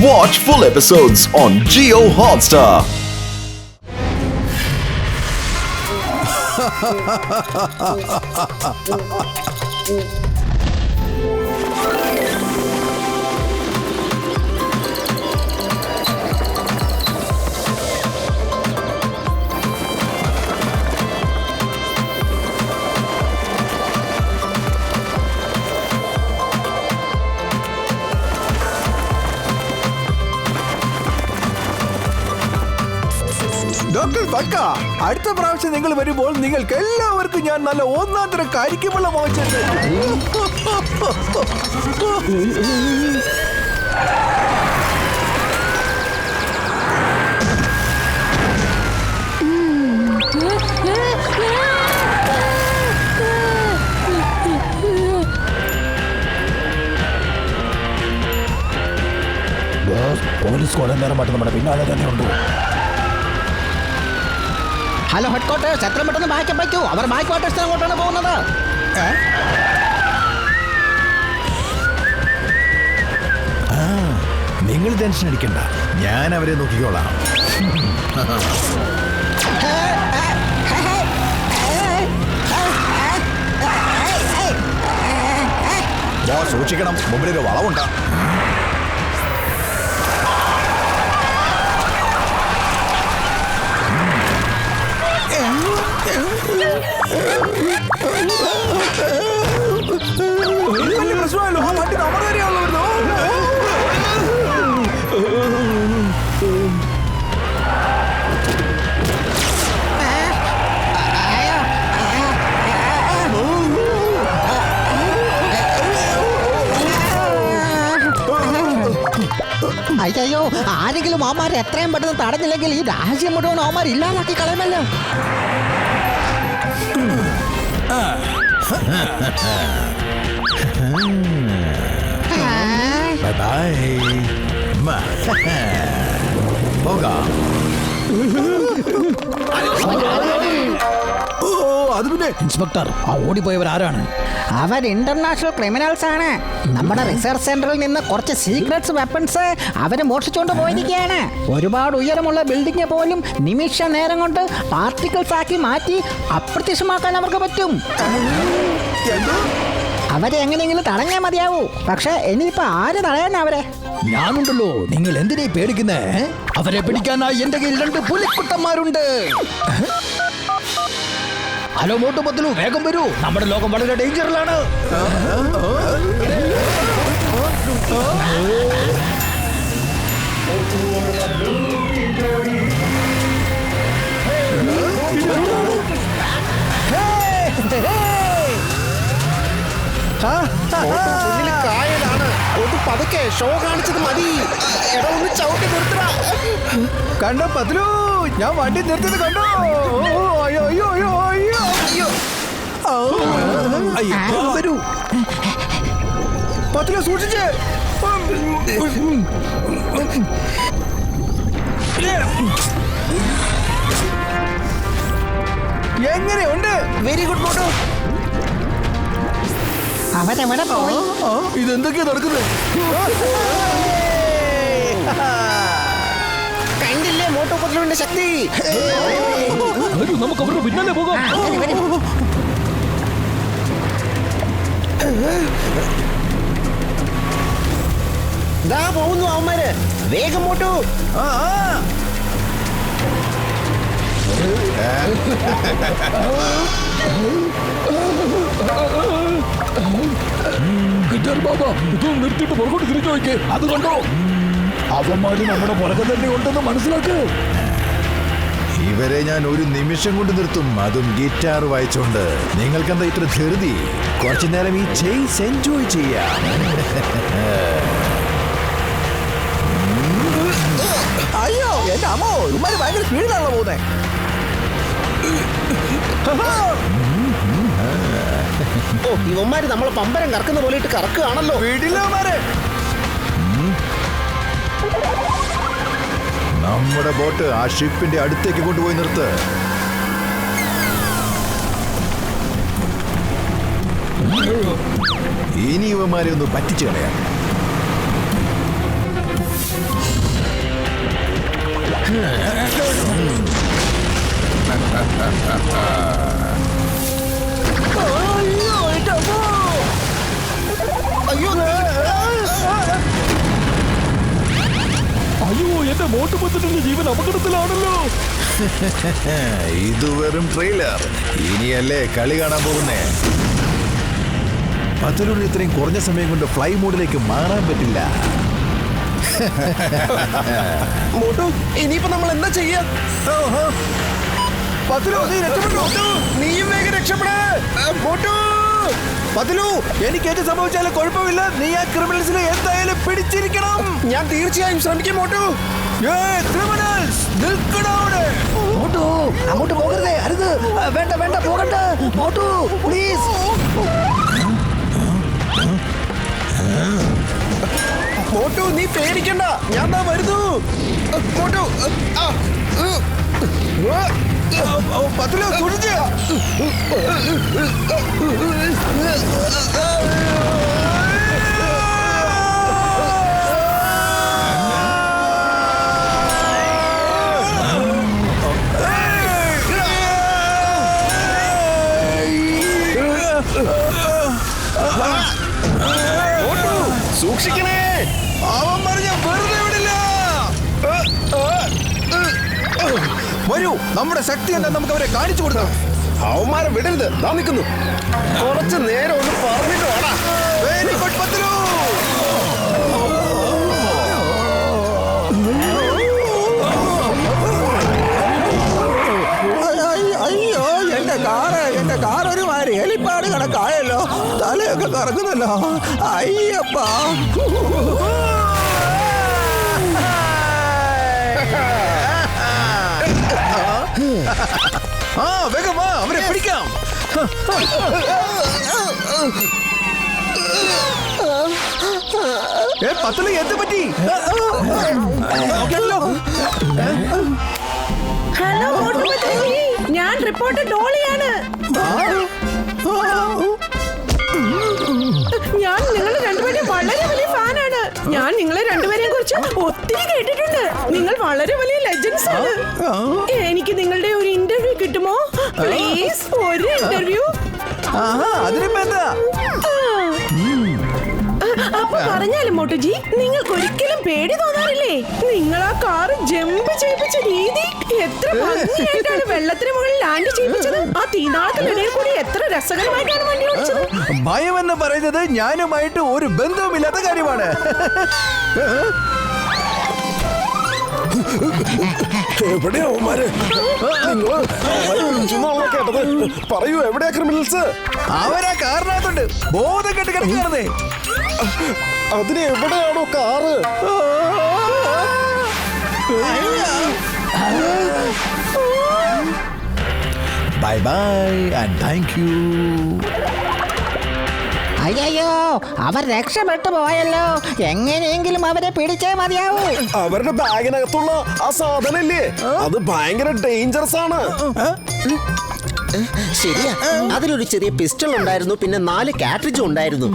Watch full episodes on Jio Hotstar. Doctor പക്ക, അടുത്ത പ്രാവശ്യം നിങ്ങൾ വരുമ്പോൾ നിങ്ങൾക്ക് എല്ലാവർക്കും ഞാൻ നല്ല ഒന്നാന്തരം കരിക്കുമുള്ള മോചിച്ചിട്ട്. പോലീസ് കുറെ നേരം മറ്റും നമ്മുടെ പിന്നാലെ തന്നെ ഉണ്ട്. ഹലോ ഹെഡ് ക്വാർട്ടേഴ്സ്, എത്ര പെട്ടെന്ന് ബാക്ക് അയക്കൂ. അവർ ബാക്ക് ക്വാർട്ടേഴ്സിന് അങ്ങോട്ടാണ് പോകുന്നത്. നിങ്ങൾ ടെൻഷൻ അടിക്കണ്ട, ഞാൻ അവരെ നോക്കിക്കോളാം. സൂക്ഷിക്കണം, മുമ്പിലൊരു വളവുണ്ടാ. പ്രശ്നമല്ലോ, ആ വണ്ടി നമ്മുടെ വരെയാണല്ലോ. അയ്യോ, ആരെങ്കിലും അവന്മാരെ എത്രയും പെട്ടെന്ന് തടഞ്ഞില്ലെങ്കിൽ ഈ രാജ്യം മുഴുവൻ അവന്മാർ ഇല്ലാതാക്കി കളയുമല്ലോ. ഇൻസ്പെക്ടർ, ആ ഓടിപ്പോയവർ ആരാണ്? അവർ ഇന്റർനാഷണൽ ക്രിമിനൽസ് ആണ്. നമ്മുടെ റിസർച്ച് സെന്ററിൽ നിന്ന് കുറച്ച് സീക്രട്സ് വെപ്പൺസ് അവര് മോഷിച്ചുകൊണ്ട് പോയിരിക്കുകയാണ്. ഒരുപാട് ഉയരമുള്ള ബിൽഡിംഗ് പോലും നിമിഷ നേരം കൊണ്ട് പാർട്ടിക്കിൾസ് ആക്കി മാറ്റി അപ്രത്യക്ഷമാക്കാൻ അവർക്ക് പറ്റും. അവരെ എങ്ങനെയെങ്കിലും തടഞ്ഞാൽ മതിയാവൂ. പക്ഷെ ഇനിയിപ്പോ ആര് തടയാൻ അവരെ? ഞാനുണ്ടല്ലോ, നിങ്ങൾ എന്തിനേ പേടിക്കുന്നേ? അവരെ പിടിക്കാനായി എന്റെ കയ്യിൽ 2 പുലിക്കുട്ടന്മാരുണ്ട്. ഹലോ മോട്ടു പത്ലു, വേഗം വരൂ, നമ്മുടെ ലോകം വളരെ ഡേഞ്ചറിലാണ്. പതുക്കെ ഷോ കാണിച്ചത് മതി. ഒന്ന് ചവിട്ടി നിർത്തണ. കണ്ടോ പത്ലു, ഞാൻ വണ്ടി നിർത്തിയത് കണ്ടോ? അയ്യോ അയ്യോ അയ്യോ അയ്യോ. വരൂ പത്ലു, സൂക്ഷിച്ച്. എങ്ങനെയുണ്ട്? Very good Motu. അവരെവിടെ പോയി? ഇതെന്തൊക്കെയാ നടക്കുന്നത്? കണ്ടില്ലേ മോട്ടോ പത്ലുവിന്റെ ശക്തി? നമുക്ക് അവരുടെ പിന്നാലെ പോകാം. ദാ പോകുന്നു അവന്മാര്. വേഗം മോട്ടോ. നിർത്തിയിട്ട് പുറകോട്ട് തിരിച്ചു നോക്കേ. അത് കണ്ടോ, അവന്മാര് നമ്മുടെ പുറകെ തന്നെ ഉണ്ടെന്ന് മനസ്സിലാക്ക്. ഇവരെ ഞാൻ ഒരു നിമിഷം കൊണ്ട് നിർത്തും, അതും ഗിറ്റാർ വായിച്ചോണ്ട്. നിങ്ങൾക്കെന്താ ഇത്ര ധൃതി? കുറച്ചു നേരം ഈ ചേസ് എൻജോയ് ചെയ്യാം. അയ്യോ എന്റെ അമ്മോ, ഇവന്മാര് ഭയങ്കര സ്പീഡിലാണല്ലോ പോകുന്നേ. ഓ, ഇവന്മാര് നമ്മളെ പമ്പരം കറക്കുന്ന പോലെ ഇട്ട് കറക്കുകയാണല്ലോ. വീട്ടിലവന്മാരെ നമ്മുടെ ബോട്ട് ആ ഷിപ്പിന്റെ അടുത്തേക്ക് കൊണ്ടുപോയി നിർത്ത്. ഇനി ഇവന്മാരെ ഒന്ന് പറ്റിച്ചു കളയാം. അയ്യോ എന്റെ മോട്ടുപത്തിന്റെ ജീവൻ അപകടത്തിലാണല്ലോ. ഇത് വെറും ട്രെയിലർ. ഇനിയല്ലേ കളി കാണാൻ പോകുന്നേ. പത്തലൂരിന് ഇത്രയും കുറഞ്ഞ സമയം കൊണ്ട് ഫ്ലൈ മോഡിലേക്ക് മാറാൻ പറ്റില്ല. മോട്ടു ഇനിയിപ്പോ നമ്മൾ എന്താ ചെയ്യാ? പത്തലു നീ രക്ഷപ്പെട്ടു. നീയും വേഗം രക്ഷപ്പെടേ മോട്ടു. പത്തലു എനിക്ക് ഏറ്റവും സംഭവിച്ചാലും കുഴപ്പമില്ല. നീ ആ ക്രിമിനൽസിനെ എന്തായാലും പിടിച്ചിരിക്കണം. ഞാൻ തീർച്ചയായും ശ്രമിക്കും മോട്ടു. ക്രിമിനൽസ് നിൽക്കണോ അവിടെ? മോട്ടു അങ്ങോട്ട് പോകരുതേ. അരുത്. വേണ്ട വേണ്ട പോകണ്ട. മോട്ടു പ്ലീസ്. മോട്ടു നീ പേടിക്കണ്ട, ഞാൻ ദാ വരുന്നു. മോട്ടു പത്തലു കുടിച്ച്. സൂക്ഷിക്കണേ. അവൻ പറഞ്ഞ വെറുതെ വിടില്ല. വരൂ, നമ്മുടെ ശക്തി എന്താ നമുക്ക് അവരെ കാണിച്ചു കൊടുക്കാം. അവന്മാരെ വിടരുത്. ദാ നിൽക്കുന്നു. കുറച്ച് നേരം ഒന്ന് പറഞ്ഞിട്ട് വേടാ. Very good Patlu. അയ്യോ എന്റെ കാർ ഒരു മാതിരി എലിപ്പാട് കണക്കായല്ലോ. തലയൊക്കെ കറങ്ങുന്നല്ലോ. അയ്യപ്പാ. വേഗം വാ, അവരെ പിടിക്കാം. പത്തലു എന്ത് പറ്റി? ഹലോ ഞാൻ റിപ്പോർട്ടർ ഡോളിയാണ്. ഞാൻ നിങ്ങൾ രണ്ടുപേരും വളരെ വലിയ ഫാനാണ്. ഞാൻ നിങ്ങളെ രണ്ടുപേരെയും കുറിച്ച് ഒത്തിരി കേട്ടിട്ടുണ്ട്. നിങ്ങൾ വളരെ വലിയ ലെജൻസ് ആണ്. എനിക്ക് നിങ്ങളുടെ ഒരു ഇന്റർവ്യൂ കിട്ടുമോ പ്ലീസ്? ഒരു ഇന്റർവ്യൂ. അതിനിപ്പോ എന്താ? അപ്പൊ പറഞ്ഞാലും മോട്ടുജി, നിങ്ങൾക്ക് ഒരിക്കലും പേടി തോന്നാറില്ലേ? നിങ്ങൾ ആ കാറ് ജമ്പ് ചെയ്യിപ്പിച്ച രീതി, എത്ര ഭംഗിയായിട്ടാണ് വെള്ളത്തിന് മുകളിൽ ലാൻഡ് ചെയ്യിപ്പിച്ചത്. ആ തീനാളത്തിനിടയിൽ കൂടി എത്ര രസകരമായിട്ടാണ് വണ്ടി ഓടിച്ചത്. ഭയം എന്ന് പറയുന്നത് ഞാനുമായിട്ട് ഒരു ബന്ധവുമില്ലാത്ത കാര്യമാണ്. എവിടെയാ അവന്മാര്? കേട്ടത് പറയൂ, എവിടെയാ ക്രിമിനൽസ്? അവരാ കാറിനകത്തുണ്ട്. ബോധം കെട്ട് കിടക്കാറുന്നേ. അതിന് എവിടെയാണോ car? Bye bye and thank you. അയ്യോ അവർ രക്ഷപ്പെട്ടു പോയല്ലോ. എങ്ങനെയെങ്കിലും അവരെ പിടിച്ചേ മതിയാവൂ. അവരുടെ ബാഗിനകത്തുള്ള ആ സാധനല്ലേ, അത് ഭയങ്കര ഡേഞ്ചറസ് ആണ്. ശരിയാ, അതിലൊരു ചെറിയ പിസ്റ്റൾ ഉണ്ടായിരുന്നു, പിന്നെ 4 കാട്രിഡ്ജും ഉണ്ടായിരുന്നു.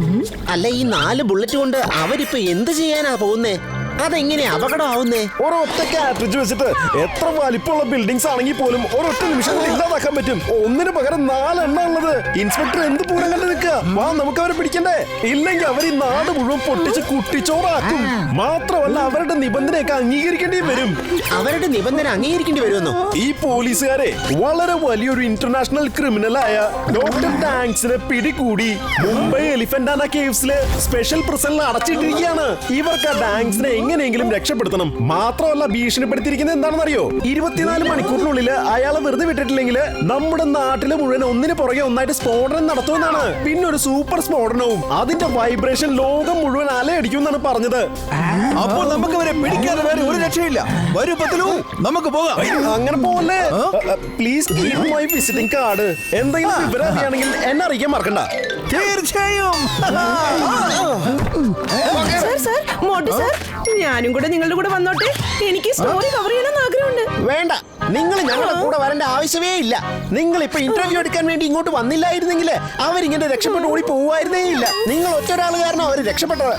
അല്ല, ഈ 4 ബുള്ളറ്റ് കൊണ്ട് അവരിപ്പോ എന്ത് ചെയ്യാനാ പോകുന്നേ? അതെങ്ങനെ അപകടമാവുന്നേ? ഒരൊറ്റ കാട്രിഡ്ജ് വെച്ചിട്ട് എത്ര വലിപ്പമുള്ള ബിൽഡിങ്സ് ആണെങ്കിൽ പോലും ഒരൊറ്റ നിമിഷം ഇല്ലാതാക്കാൻ പറ്റും. ഒന്നിന് പകരം 4 എണ്ണം ഉള്ളത്. ഇൻസ്പെക്ടർ എന്ത് പൂരം കണ്ടു നിൽക്കുക? വാ, നമുക്ക് അവരെ പിടിക്കണ്ടേ? ഇല്ലെങ്കിൽ അവർ ഈ നാട് മുഴുവൻ പൊട്ടിച്ച് കുട്ടിച്ചോറാക്കും. മാത്രമല്ല അവരുടെ നിബന്ധനയൊക്കെ അംഗീകരിക്കേണ്ടി വരും. അവരുടെ നിബന്ധന അംഗീകരിക്കേണ്ടി വരുമെന്നോ? ഈ പോലീസുകാരെ വളരെ വലിയൊരു ഇന്റർനാഷണൽ ക്രിമിനലായ ഡോക്ടർ ഡാങ്സിനെ പിടികൂടി മുംബൈ എലിഫന്റാന കേവ്സിലെ സ്പെഷ്യൽ പ്രിസണിൽ അടച്ചിട്ടിരിക്കുകയാണ്. ഇവർക്ക് ആ ഡാങ്സിനെ എങ്ങനെയെങ്കിലും രക്ഷപ്പെടുത്തണം. മാത്രമല്ല ഭീഷണിപ്പെടുത്തിയിരിക്കുന്നത് എന്താണെന്നറിയോ? 24 മണിക്കൂറിനുള്ളിൽ അയാളെ വെറുതെ വിട്ടിട്ടില്ലെങ്കിൽ നമ്മുടെ നാട്ടില് മുഴുവൻ ഒന്നിന് പുറകെ ഒന്നായിട്ട് സ്ഫോടനം നടത്തുമെന്നാണ്. പിന്നെ ഒരു സൂപ്പർ സ്ഫോടനവും. അതിന്റെ വൈബ്രേഷൻ ലോകം മുഴുവൻ അലയടിക്കുമെന്നാണ് പറഞ്ഞത്. അപ്പോൾ നമുക്ക് അവരെ പിടിക്കാതെ വേറെ ഒരു രക്ഷയില്ല. വരൂ പത്തലു, നമുക്ക് പോകാം. അങ്ങനെ പോലെ please keep my visiting card. എന്തെങ്കിലും വിവരം അറിയാണെങ്കിൽ എന്നെ അറിയിക്കാൻ മറക്കണ്ട. തീർച്ചയായും. സർ സർ മോട്ടു സർ, ഞാനും കൂടെ നിങ്ങളുടെ കൂടെ വന്നോട്ടെ. എനിക്ക് സ്റ്റോറി കവർ ചെയ്യണമെന്ന് ആഗ്രഹമുണ്ട്. വേണ്ട, നിങ്ങൾ ഞങ്ങളുടെ കൂടെ വരേണ്ട ആവശ്യമേ ഇല്ല. നിങ്ങൾ ഇപ്പൊ ഇന്റർവ്യൂ എടുക്കാൻ വേണ്ടി ഇങ്ങോട്ട് വന്നില്ലായിരുന്നെങ്കിൽ അവരിങ്ങനെ രക്ഷപ്പെട്ട് ഓടി പോവായിരുന്നേ ഇല്ല. നിങ്ങൾ ഒറ്റൊരാൾ കാരണം അവർ രക്ഷപ്പെട്ടത്.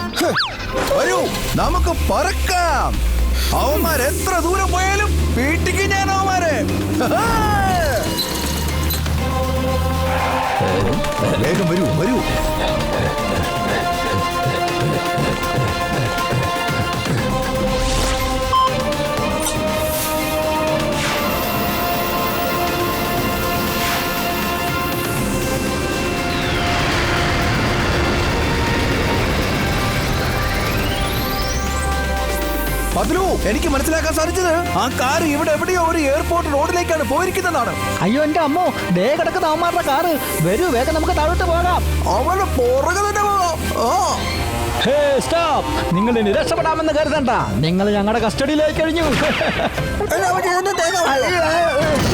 വരൂ, നമുക്ക് പറക്കാം. അവന്മാർ എത്ര ദൂരം പോയാലും വീട്ടിക്ക് ഞാൻ അവന്മാരെ. വേഗം വരൂ വരൂ. പതിലു, എനിക്ക് മനസ്സിലാക്കാൻ സാധിച്ചത് ആ കാർ ഇവിടെ എവിടെയോ ഒരു എയർപോർട്ട് റോഡിലേക്കാണ് പോയിരിക്കുന്നതാണ്. അയ്യോ എന്റെ അമ്മോ, ദേ കിടക്കുന്ന അവന്മാരുടെ കാറ്. വരൂ, വേഗം നമുക്ക് താഴോട്ട് പോകാം. അവരുടെ പുറകെ തന്നെ പോകാം. ഹേ സ്റ്റോപ്പ്, നിങ്ങൾ ഇനി രക്ഷപ്പെടാമെന്ന് കരുതണ്ട, നിങ്ങൾ ഞങ്ങളുടെ കസ്റ്റഡിയിലേക്ക് കഴിഞ്ഞു.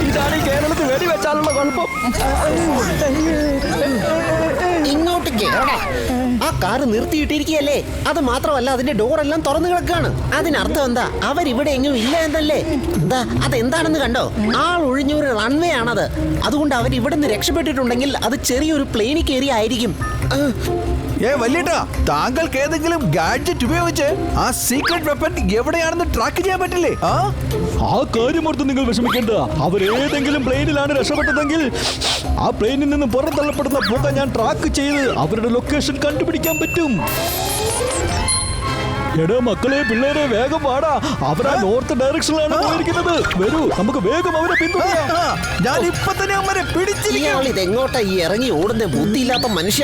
ഇതാണ് ഈ കേരളത്തിൽ വെടിവെച്ചാലുള്ള കുഴപ്പം. ഇങ്ങോട്ട് കേറടാ. ആ കാറ് നിർത്തിയിട്ടിരിക്കുകയല്ലേ. അത് മാത്രമല്ല, അതിന്റെ ഡോറെല്ലാം തുറന്നു കിടക്കാണ്. അതിനർത്ഥം എന്താ? അവരിവിടെ എങ്ങും ഇല്ല എന്നല്ലേ? എന്താ അതെന്താണെന്ന് കണ്ടോ? ആൾ ഒഴിഞ്ഞൊരു റൺവേ ആണത്. അതുകൊണ്ട് അവർ ഇവിടെ നിന്ന് രക്ഷപ്പെട്ടിട്ടുണ്ടെങ്കിൽ അത് ചെറിയൊരു പ്ലെയിനിൽ കയറി ആയിരിക്കും. വല്യേട്ടാ, താങ്കൾക്ക് ഏതെങ്കിലും ഗാഡ്ജറ്റ് ഉപയോഗിച്ച് ആ സീക്രട്ട് വെപ്പൺ എവിടെയാണെന്ന് ട്രാക്ക് ചെയ്യാൻ പറ്റില്ലേ? ആ കാര്യം ഓർത്ത് നിങ്ങൾ വിഷമിക്കേണ്ട. അവരേതെങ്കിലും പ്ലെയിനിലാണ് രക്ഷപ്പെട്ടതെങ്കിൽ ആ പ്ലെയിനിൽ നിന്ന് പുറന്തള്ളപ്പെടുന്ന പുക ഞാൻ ട്രാക്ക് ചെയ്ത് അവരുടെ ലൊക്കേഷൻ കണ്ടുപിടിക്കാൻ പറ്റും. എടാ മക്കളെ, പിള്ളേരെ, വേഗം വാടാ. അവരാ നോർത്ത് ഡയറക്ഷനിലാണ് പോയിരിക്കുന്നത്. വരൂ, നമുക്ക് വേഗം അവരെ പിന്തുടരാം. ഞാൻ ഇപ്പൊ തന്നെ അവരെ പിടിച്ചിരിക്കും. ഇതെങ്ങോട്ടാ ഈ ഇറങ്ങി ഓടുന്ന ബുദ്ധിയില്ലാത്ത മനുഷ്യ?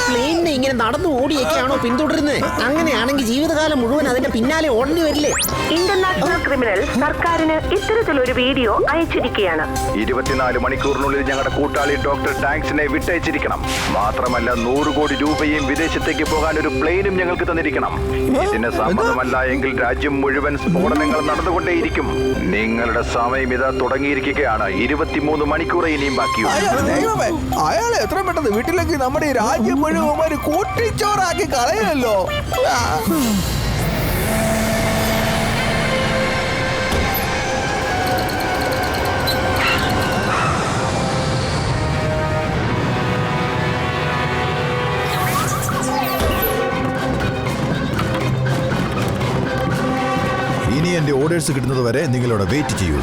പ്ലെയിനിനെ ഇങ്ങനെ നടന്നു ഓടിയൊക്കെയാണോ പിന്തുടരുന്നത്? അങ്ങനെയാണെങ്കിൽ ജീവിതകാലം മുഴുവൻ അതിന്റെ പിന്നാലെ ഓടേണ്ടി വരില്ലേ? ഇന്റർനാഷണൽ ക്രിമിനൽ സർക്കാരിന് ഇത്തരത്തിലൊരു വീഡിയോ അയച്ചിരിക്കുകയാണ്. 24 മണിക്കൂറിനുള്ളിൽ ഞങ്ങളുടെ കൂട്ടാളി ഡോക്ടർ ടാങ്ക്സിനെ വിട്ടയച്ചിരിക്കണം. മാത്രമല്ല 100 കോടി രൂപയും വിദേശത്തേക്ക് പോകാൻ ഒരു പ്ലെയിനും ഞങ്ങൾക്ക് തന്നിരിക്കണം. ഇതിന് സമ്മതമല്ല എങ്കിൽ രാജ്യം മുഴുവൻ സ്ഫോടനങ്ങൾ നടന്നുകൊണ്ടേയിരിക്കും. നിങ്ങളുടെ സമയം ഇതാ തുടങ്ങിയിരിക്കുകയാണ്. 23 മണിക്കൂർ ഇനിയും ബാക്കിയുണ്ട്. അയാളെ എത്ര പെട്ടെന്ന് വീട്ടിലേക്ക് നമ്മുടെ ഈ രാജ്യം മുഴുവൻ കൂട്ടിച്ചോറാക്കി കളയല്ലോ. ഇനി എന്റെ ഓർഡേഴ്സ് കിട്ടുന്നത് വരെ നിങ്ങളിവിടെ വെയിറ്റ് ചെയ്യൂ.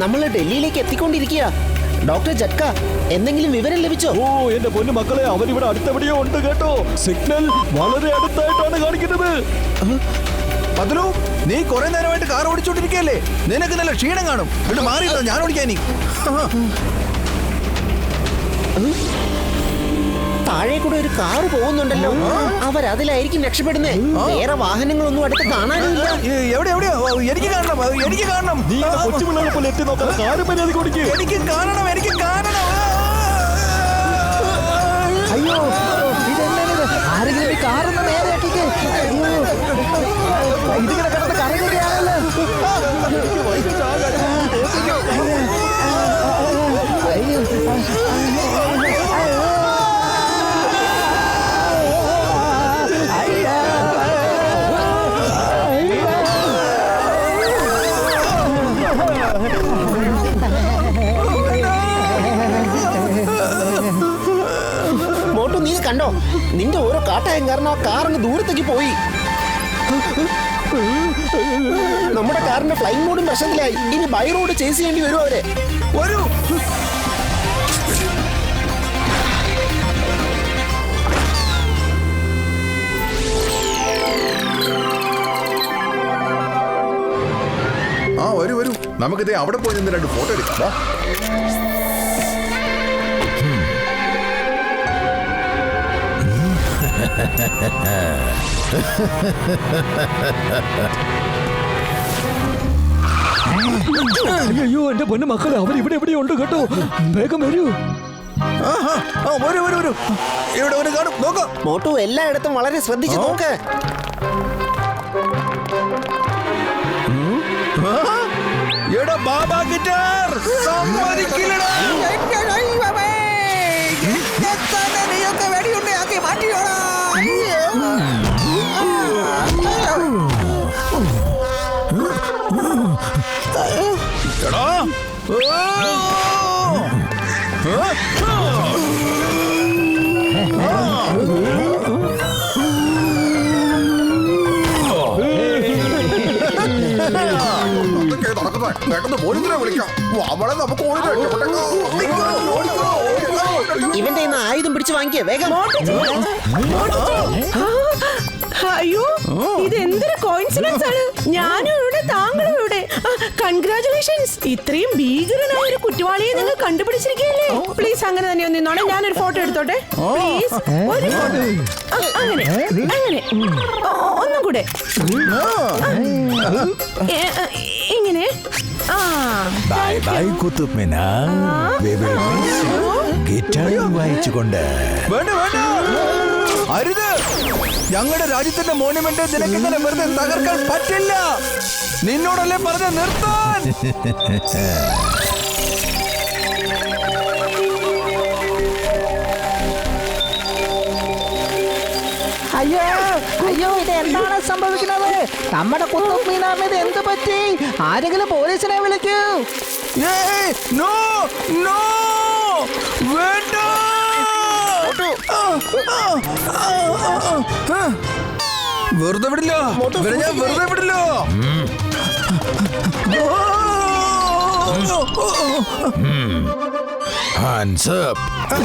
നമ്മൾ ഡൽഹിയിലേക്ക് എത്തിക്കൊണ്ടിരിക്കുക. ഡോക്ടർ ജട്ക, എന്തെങ്കിലും വിവരം ലഭിച്ചോ? ഓ എന്റെ പൊന്നു മക്കളെ, അവരിവിടെ അടുത്തെവിടെയോ ഉണ്ട് കേട്ടോ. സിഗ്നൽ വളരെ അടുത്തായിട്ടാണ് കാണിക്കുന്നത്. പതിലു, നീ കുറെ നേരമായിട്ട് കാർ ഓടിച്ചോണ്ടിരിക്കല്ലേ? നിനക്ക് നല്ല ക്ഷീണം കാണും. ഇവിടെ മാറിയിരുന്നോ, ഞാൻ ഓടിക്കാനി. താഴെ കൂടെ ഒരു കാറ് പോകുന്നുണ്ടല്ലോ. അവരതിലായിരിക്കും രക്ഷപ്പെടുന്നേ. വേറെ വാഹനങ്ങളൊന്നും അടുത്ത് കാണാനില്ല. എവിടെയോ എനിക്ക് കാണണം, എനിക്ക് കാണണം. നീ കൊച്ചുപിള്ളേരെ പോലെ എത്തി നോക്കാൻ കാര്യം മര്യാദ കൊടുക്കുക. എനിക്ക് കാണണം, എനിക്ക് കാണണം. അയ്യോ, ഇതെന്താണിത്? ആരെങ്കിലും ഈ കാറൊന്ന് നേരെ ആക്കിക്കേ. ഇതിങ്ങനെ കിടന്ന് കറങ്ങുകയാണല്ലോ. മോട്ടു, നീ കണ്ടോ? നിന്റെ ഓരോ കാട്ടായം കാരണം ആ കാറിന് ദൂരത്തേക്ക് പോയി. നമ്മുടെ കാറിന്റെ ഫ്ലൈങ് മോഡും പ്രശ്നത്തിലായി. ഇനി ബൈ റോഡ് ചേസ് ചെയ്യേണ്ടി വരും അവരെ. വരൂ. വരൂ, നമുക്കിതേ അവിടെ പോയി നിന്ന് 2 ഫോട്ടോ എടുക്കാം. അയ്യോ എന്റെ പൊന്നു മക്കളെ, അവരിവിടെ എവിടെയോ ഉണ്ട് കേട്ടോ. വേഗം വരൂ. വരൂ. ഇവിടെ ഒരു കാണും, നോക്കാം. മോട്ടു, എല്ലായിടത്തും വളരെ ശ്രദ്ധിച്ചു നോക്ക്. എടാ ബാബാ ഗിറ്റാർ, സമ്മതിക്കില്ലടാ. നീയൊക്കെ വെടിയുണ്ടാക്കി മാറ്റിയോടാ. ഇവന്റെ ആയുധം പിടിച്ചു വാങ്ങിക്കേ വേഗം. അയ്യോ, ഇത് എന്തൊരു കോയിൻസിഡൻസ് ആണ്. ഞാനും ഇവിടെ, താങ്കളും ഇവിടെ. കൺഗ്രാചുലേഷൻസ്, ഇത്രയും ഭീകരനായ ഒരു കുറ്റവാളിയെ നിങ്ങൾ കണ്ടുപിടിച്ചിരിക്കുകയല്ലേ. പ്ലീസ് അങ്ങനെ തന്നെ ഒന്ന് നിന്നോളെ, ഞാനൊരു ഫോട്ടോ എടുത്തോട്ടെ പ്ലീസ്. ഒരു photo. അങ്ങനെ അങ്ങനെ ഒന്നും കൂടെ ഇങ്ങനെ. Bye bye Qutub Minar. Guitar വായിച്ചുകൊണ്ട്. വേണ്ട വേണ്ട, അരുത്. ഞങ്ങളുടെ രാജ്യത്തിന്റെ മോണുമെന്റ് നിനക്കിങ്ങനെ വെറുതെ തകർക്കാൻ പറ്റില്ല. നിന്നോടല്ലേ പറഞ്ഞ നിർത്താൻ. അയ്യോ അയ്യോ, ഇത് എന്താണ് സംഭവിക്കുന്നത്? നമ്മുടെ കുത്തുബ് മീനാറിന് ഇത് എന്ത് പറ്റി? ആരെങ്കിലും പോലീസിനെ വിളിക്കൂ. ഏയ്, നോ നോ, വേണ്ട. വെറുതെ വിടില്ല, ഇവരെ ഞാൻ വെറുതെ വിടില്ല.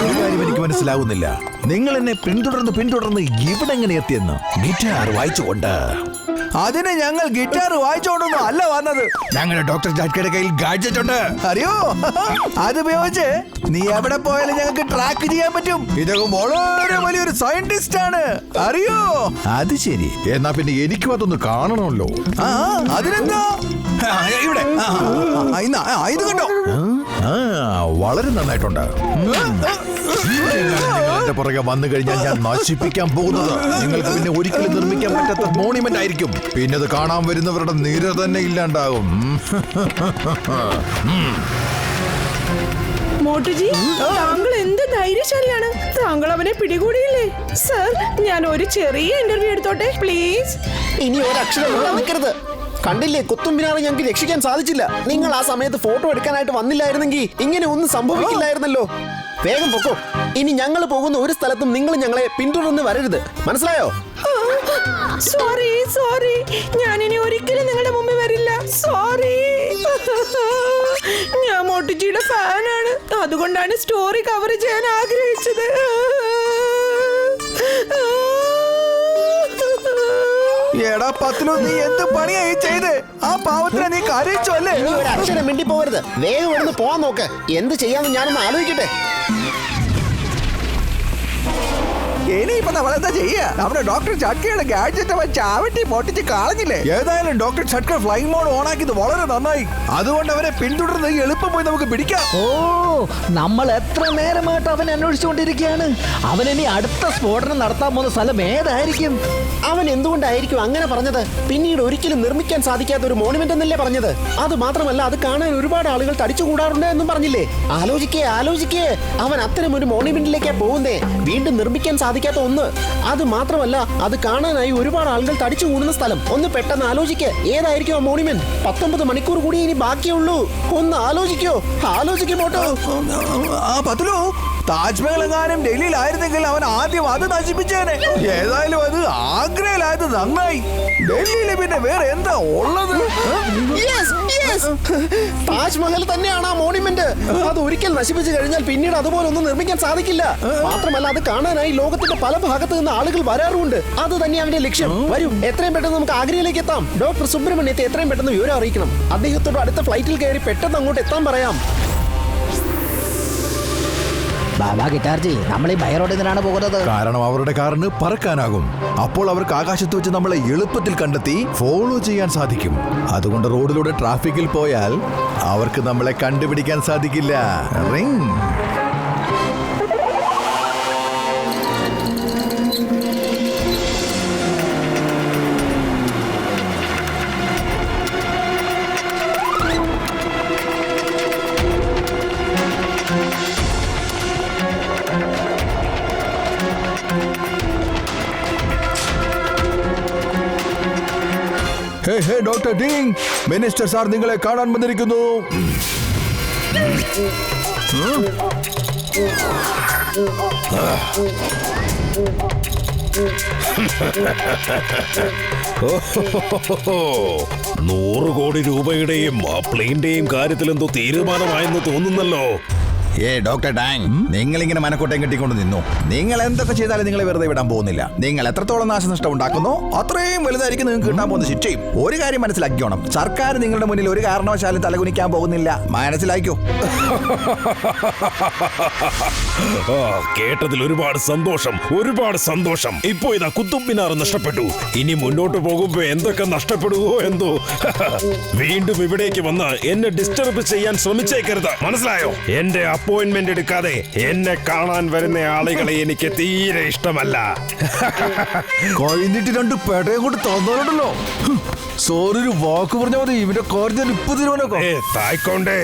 ഒരു കാര്യം എനിക്ക് മനസ്സിലാവുന്നില്ല. നിങ്ങൾ എന്നെ പിന്തുടർന്ന് ഇവിടെ എങ്ങനെ എത്തിയെന്ന്. ഗിറ്റാർ വായിച്ചുകൊണ്ട്. അതിന് ഞങ്ങൾ ഗിറ്റാർ വായിച്ചോണ്ടൊന്നും അല്ല വന്നത്. ഞങ്ങളുടെ ഡോക്ടർ ജാക്കിയുടെ കയ്യിൽ ഗാഡ്ജറ്റ് ഉണ്ട്. അറിയോ, അത് ഉപയോഗിച്ച് നീ എവിടെ പോയാലും ഞങ്ങൾക്ക് ട്രാക്ക് ചെയ്യാൻ പറ്റും. ഇതൊക്കെ വളരെ വലിയൊരു സയന്റിസ്റ്റ് ആണ്, അറിയോ? അത് ശരി. എന്നാ പിന്നെ എനിക്കും അതൊന്ന് കാണണമല്ലോ. ആ, അതിനെന്താ ഇവിടെ ഇത് കണ്ടോ? വളരെ നന്നായിട്ടുണ്ട്. നിങ്ങളുടെ പുറകെ വന്നു കഴിഞ്ഞാൽ ഞാൻ നശിപ്പിക്കാൻ പോകുന്നത് നിങ്ങൾക്ക് പിന്നെ ഒരിക്കലും നിർമ്മിക്കാൻ പറ്റാത്ത മോണിമെന്റ് ആയിരിക്കും. പിന്നെ അത് കാണാൻ വരുന്നവരുടെ നിര തന്നെ ഇല്ലാണ്ടാകും. മോട്ടുജി, താങ്കൾ എന്ത് ധൈര്യശാലിയാണ്. താങ്കൾ അവനെ പിടികൂടിയില്ലേ? സർ, ഞാൻ ഒരു ചെറിയ ഇന്റർവ്യൂ എടുത്തോട്ടെ പ്ലീസ്. ഇനി ഒരക്ഷരം ഇവിടെ നിൽക്കരുത്. കണ്ടില്ലേ, കുത്തുബ് മിനാർ ഞങ്ങൾക്ക് രക്ഷിക്കാൻ സാധിച്ചില്ല. നിങ്ങൾ ആ സമയത്ത് ഫോട്ടോ എടുക്കാനായിട്ട് വന്നില്ലായിരുന്നെങ്കിൽ ഇങ്ങനെ ഒന്നും സംഭവിക്കില്ലായിരുന്നല്ലോ. വേഗം പൊക്കോ. ഇനി ഞങ്ങൾ പോകുന്ന ഒരു സ്ഥലത്തും നിങ്ങൾ ഞങ്ങളെ പിന്തുടർന്ന് വരരുത്, മനസ്സിലായോ? സോറി സോറി, ഞാൻ ഇനി ഒരിക്കലും നിങ്ങളുടെ മുമ്പിൽ വരില്ല. സോറി. ഞാൻ മോട്ടുജിയുടെ ഫാനാണ്, അതുകൊണ്ടാണ് സ്റ്റോറി കവർ ചെയ്യാൻ ആഗ്രഹിച്ചത്. എടാ പത്തിലോ, നീ എന്ത് പണിയായി ചെയ്ത്? ആ പാവത്തിനെ നീ കരയിച്ചു അല്ലേ? ഇനി ഒരു അക്ഷരം മിണ്ടി പോവരുത്. വേഗം ഇവിടുന്ന് പോവാൻ നോക്ക്. എന്ത് ചെയ്യാന്ന് ഞാനൊന്ന് ആലോചിക്കട്ടെ. ഇനിയിപ്പോ നമ്മളെന്താ ചെയ്യാ? നമ്മുടെ ഡോക്ടർ ചട്കയുടെ ഗാഡ്ജറ്റ് ചാവട്ടി പൊട്ടിച്ച് കളഞ്ഞില്ലേ? ഏതായാലും ഡോക്ടർ ചട്ക ഫ്ലൈങ് മോഡ് ഓണാക്കിയത് വളരെ നന്നായി. അതുകൊണ്ട് അവരെ പിന്തുടർന്ന് എളുപ്പം പോയി നമുക്ക് പിടിക്കാം. ഓ, നമ്മൾ എത്ര നേരമായിട്ട് അവൻ അന്വേഷിച്ചുകൊണ്ടിരിക്കുകയാണ്. അവൻ ഇനി അടുത്ത സ്ഫോടനം നടത്താൻ പോകുന്ന സ്ഥലം ഏതായിരിക്കും? അവൻ എന്തുകൊണ്ടായിരിക്കും അങ്ങനെ പറഞ്ഞത്? പിന്നീട് ഒരിക്കലും നിർമ്മിക്കാൻ സാധിക്കാത്ത ഒരു മോണുമെന്റ് എന്നല്ലേ പറഞ്ഞത്? അത് മാത്രമല്ല, അത് കാണാൻ ഒരുപാട് ആളുകൾ തടിച്ചുകൂടാറുണ്ട് എന്നും പറഞ്ഞില്ലേ? ആലോചിക്കേ, അവൻ അത്തരം ഒരു മോണുമെന്റിലേക്കാ പോകുന്നേ. വീണ്ടും നിർമ്മിക്കാൻ സാധിക്കാത്ത ഒന്ന്. അത് മാത്രമല്ല, അത് കാണാനായി ഒരുപാട് ആളുകൾ തടിച്ചു കൂടുന്ന സ്ഥലം. ഒന്ന് പെട്ടെന്ന് ആലോചിക്ക്, ഏതായിരിക്കും ആ മോണുമെന്റ്? 19 മണിക്കൂർ കൂടി ഇനി ബാക്കിയുള്ളൂ. ഒന്ന് ആലോചിക്കുമോട്ടോ. ആ പത്തിലോ, താജ്മഹൽ എങ്ങാനും ഡൽഹിയിലായിരുന്നെങ്കിൽ അവൻ ആദ്യം അത് നശിപ്പിച്ചേനെ. ഏതായാലും അത് ആഗ്രയിലായത് നന്നായി. ഡൽഹിയിൽ പിന്നെ വേറെ എന്താ ഉള്ളത്? താജ്മഹൽ തന്നെയാണ് ആ മോണുമെന്റ്. അത് ഒരിക്കൽ നശിപ്പിച്ചു കഴിഞ്ഞാൽ പിന്നീട് അതുപോലെ ഒന്നും നിർമ്മിക്കാൻ സാധിക്കില്ല. മാത്രമല്ല, അത് കാണാനായി ലോകത്തിന്റെ പല ഭാഗത്ത് നിന്ന് ആളുകൾ വരാറുണ്ട്. അത് തന്നെ അവന്റെ ലക്ഷ്യം. വരൂ, എത്രയും പെട്ടെന്ന് നമുക്ക് ആഗ്രയിലേക്ക് എത്താം. ഡോക്ടർ സുബ്രഹ്മണ്യത്തെ എത്രയും പെട്ടെന്ന് വിവരം അറിയിക്കണം. അദ്ദേഹത്തോട് അടുത്ത ഫ്ലൈറ്റിൽ കയറി പെട്ടെന്ന് അങ്ങോട്ട് എത്താൻ പറയാം. ബാബാ ഗിറ്റാർജി, നമ്മൾ ഈ ബൈ റോഡിൽ നിന്നാണ് പോകുന്നത്. കാരണം അവരുടെ കാറിന് പറക്കാനാകും. അപ്പോൾ അവർക്ക് ആകാശത്ത് വെച്ച് നമ്മളെ എളുപ്പത്തിൽ കണ്ടെത്തി ഫോളോ ചെയ്യാൻ സാധിക്കും. അതുകൊണ്ട് റോഡിലൂടെ ട്രാഫിക്കിൽ പോയാൽ അവർക്ക് നമ്മളെ കണ്ടുപിടിക്കാൻ സാധിക്കില്ല. റിംഗ്. ഹേ ഡോക്ടർ ഡിങ്, മിനിസ്റ്റർ സാർ നിങ്ങളെ കാണാൻ വന്നിരിക്കുന്നു. $100 കോടി ആ പ്ലെയിന്റെയും കാര്യത്തിൽ എന്തോ തീരുമാനമായെന്ന് തോന്നുന്നല്ലോ. ഡോക്ടർ ടാങ്, നിങ്ങൾ ഇങ്ങനെ മനക്കോട്ടയം കെട്ടിക്കൊണ്ട് നിന്നു. നിങ്ങൾ എന്തൊക്കെ ചെയ്താലും നിങ്ങളെ വെറുതെ വിടാൻ പോകുന്നില്ല. നിങ്ങൾ എത്രത്തോളം നാശനഷ്ടം ഉണ്ടാക്കുന്നോ അത്രയും വലുതായിരിക്കും നിങ്ങൾക്ക് കിട്ടാൻ പോകുന്ന ശിക്ഷയും. ഒരു കാര്യം മനസ്സിലാക്കിക്കോണം, സർക്കാർ നിങ്ങളുടെ മുന്നിൽ ഒരു കാരണവശാലും തലകുനിക്കാൻ പോകുന്നില്ല. മനസ്സിലാക്കിയോ? കേട്ടതിൽ ഒരുപാട് സന്തോഷം. ഇപ്പോ ഇതാ കുത്തുബ് മിനാർ നഷ്ടപ്പെട്ടു. ഇനി മുന്നോട്ട് പോകുമ്പോ എന്തൊക്കെ നഷ്ടപ്പെടുവോ എന്തോ. വീണ്ടും ഇവിടേക്ക് വന്ന് എന്നെ ഡിസ്റ്റർബ് ചെയ്യാൻ ശ്രമിച്ചേക്കരുത്, മനസ്സിലായോ? എന്റെ അപ്പോയിന്റ്മെന്റ് എടുക്കാതെ എന്നെ കാണാൻ വരുന്ന ആളുകളെ എനിക്ക് തീരെ ഇഷ്ടമല്ല. കഴിഞ്ഞിട്ട് 2 പേട്ടയെ കൊണ്ട് തന്നോണ്ടല്ലോ. സോറി, ഒരു വാക്ക് പറഞ്ഞാൽ മതി. ഇവന്റെ കാര്യം ഇപ്പൊ തീരുമാനമൊക്കെ. തായ്ക്കൊണ്ടേ,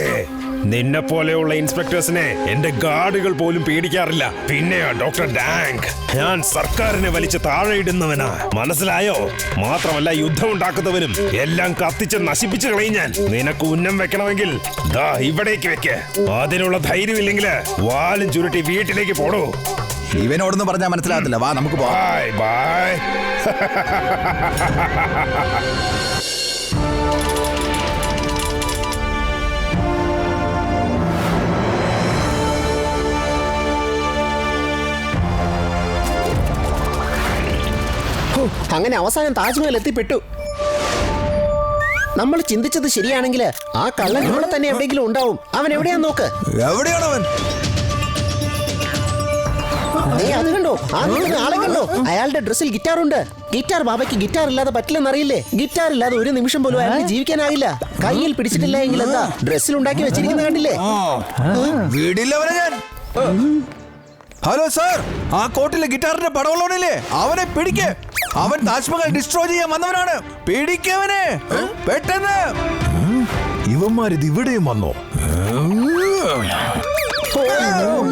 നിന്നെ പോലെയുള്ള ഇൻസ്പെക്ടേഴ്സിനെ എന്റെ ഗാർഡുകൾ പോലും പേടിക്കാറില്ല. പിന്നെയാ ഡോക്ടർ ഡാങ്, ഞാൻ സർക്കാരിനെ വലിച്ച് താഴെ ഇടുന്നവനാ, മനസ്സിലായോ? മാത്രമല്ല യുദ്ധം ഉണ്ടാക്കുന്നവനും എല്ലാം കത്തിച്ച് നശിപ്പിച്ചു കളയും ഞാൻ. നിനക്ക് ഉന്നം വെക്കണമെങ്കിൽ ദാ ഇവിടേക്ക് വെക്ക്. അതിനുള്ള ധൈര്യമില്ലെങ്കിൽ വാലും ചുരുട്ടി വീട്ടിലേക്ക് പോടൂ. ഇവനോടൊന്നും പറഞ്ഞാൽ മനസ്സിലാകത്തില്ല. വാ നമുക്ക് പോവാം. ബൈ. അങ്ങനെ അവസാനം താജ്മഹൽ എത്തിപ്പെട്ടു. നമ്മൾ ചിന്തിച്ചത് ശരിയാണെങ്കിൽ ആ കള്ളൻ ഇവിടെ തന്നെ എവിടെയെങ്കിലും ഉണ്ടാവും. അവൻ എവിടെയാ നോക്ക്. എവിടെയാണവൻ? അത് കണ്ടോ, ആ നിൽക്കുന്ന ആളെ കണ്ടോ? അയാളുടെ ഡ്രസ്സിൽ ഗിറ്റാർ ഉണ്ട്. ഗിറ്റാർ ബാബയ്ക്ക് ഗിറ്റാർ ഇല്ലാതെ പറ്റില്ലെന്നറിയില്ലേ? ഗിറ്റാർ ഇല്ലാതെ ഒരു നിമിഷം പോലും അയാൾക്ക് ജീവിക്കാനാകില്ല. കയ്യിൽ പിടിച്ചിട്ടില്ല എങ്കിൽ എന്താ ഡ്രസ്സിൽ ഉണ്ടാക്കി വെച്ചിരിക്കുന്ന കണ്ടില്ലേ? വീടില്ലവനെ ഞാൻ. ഹലോ സാർ, ആ കോട്ടിലെ ഗിറ്റാറിന്റെ പടവളോണില്ലേ, അവനെ പിടിക്ക്. അവൻ താജ്മഹൽ ഡിസ്ട്രോയ് ചെയ്യാൻ വന്നവനാണ്. പിടിക്കവനെ പെട്ടെന്ന്. ഇവന്മാരിത് ഇവിടെയും വന്നോ?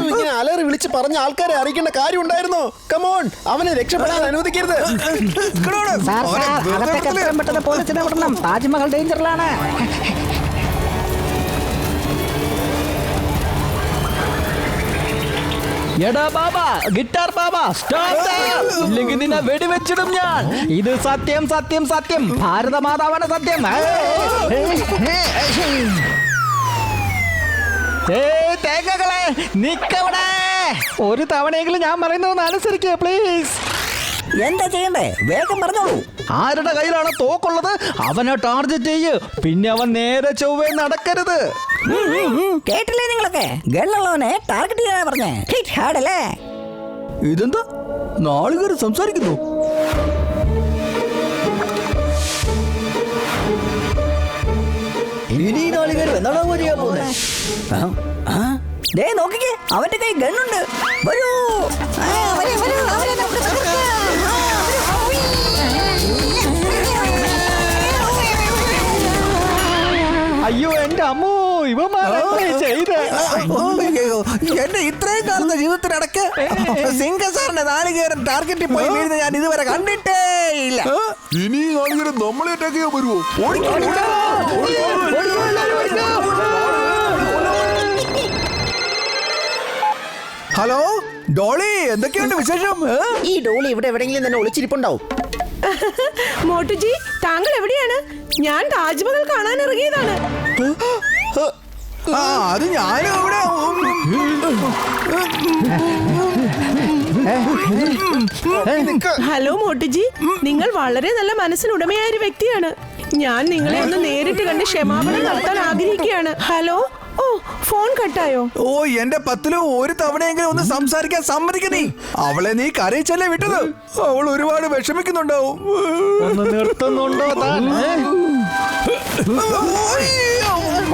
ഇങ്ങനെ അലറി വിളിച്ച് പറഞ്ഞ ആൾക്കാരെ അറിയിക്കേണ്ട കാര്യം ഉണ്ടായിരുന്നോ? കമോൺ, അവനെ രക്ഷപ്പെടാൻ അനുവദിക്കരുത്. പോലീസിനെ വിടണം. താജ്മഹൽ ഡേഞ്ചറിലാണ്. എടാ ബാബ, ഗിറ്റാർ ബാബ, സ്റ്റോപ്പ്! ഇല്ലെങ്കിൽ നിന്നെ വെടിവെച്ചിടും ഞാൻ. ഇത് സത്യം. ഭാരതമാതാവാണ് സത്യം. തേങ്ങകളെ നിക്കവിടെ. ഒരു തവണയെങ്കിലും ഞാൻ പറയുന്നത് അനുസരിക്കുക പ്ലീസ്. എന്താ ചെയ്യണ്ടേ? വേഗം പറഞ്ഞോളൂ. ആരുടെ കയ്യിലാണ് തോക്കുള്ളത് അവനെ ടാർഗറ്റ് ചെയ്യ്. പിന്നെ അവൻ നേരെ ചൊവ്വേ നടക്കരുത്. കേട്ടില്ലേ നിങ്ങളൊക്കെ? ഗണ്ണുള്ളവനെ ടാർഗറ്റ് ചെയ്യാനാ പറഞ്ഞേ. ഹിറ്റ് ഹാർഡ് അല്ലേ? ഇതെന്താ നാളുകാർ സംസാരിക്കുന്നു? ഇനി നാളുകാർ എന്താണോ ചെയ്യാൻ പോകുന്നത്? നോക്കിക്കേ, അവന്റെ കൈ ഗണ്ണുണ്ട്. വരൂ. അയ്യോ എന്റെ അമ്മോ, ഇവന്മാരെ ചെയ്ത് എന്റെ ഇത്രയും കാലത്തെ ജീവിതത്തിനിടയ്ക്ക് സിംഗ സാറിന്റെ നാളികേരൻ ടാർഗറ്റിൽ പോയി വീഴുന്ന ഞാൻ ഇതുവരെ കണ്ടിട്ടേ ഇല്ല. ഇനി നാളികേരം നമ്മളെ അറ്റാക്ക് ചെയ്യാൻ വരുമോ? ഹലോ ഡോളി, എന്തൊക്കെയുണ്ട് വിശേഷം? ഈ ഡോളി ഇവിടെ എവിടെയെങ്കിലും തന്നെ ഒളിച്ചിരിപ്പുണ്ടാവും. മോട്ടുജി, താങ്കൾ എവിടെയാണ്? ഞാൻ താജ്മഹൽ കാണാൻ ഇറങ്ങിയതാണ്. അത് ഞാനും ഇവിടെ. ഹലോ മോട്ടുജി, നിങ്ങൾ വളരെ നല്ല മനസ്സിനുടമയായ ഒരു വ്യക്തിയാണ്. ഞാൻ നിങ്ങളെ ഒന്ന് നേരിട്ട് കണ്ട് ക്ഷമാപണം നടത്താൻ ആഗ്രഹിക്കുകയാണ്. ഹലോ. ഓ, ഫോൺ കട്ടായോ? ഓ, എന്റെ പത്തിലും ഒരു തവണയെങ്കിലും ഒന്ന് സംസാരിക്കാൻ സമ്മതിക്കുന്നേ. അവളെ നീ കരയിച്ചല്ലേ വിട്ടത്. അവൾ ഒരുപാട് വിഷമിക്കുന്നുണ്ടാവും. ഒന്ന് നിർത്തുന്നുണ്ടോ താൻ?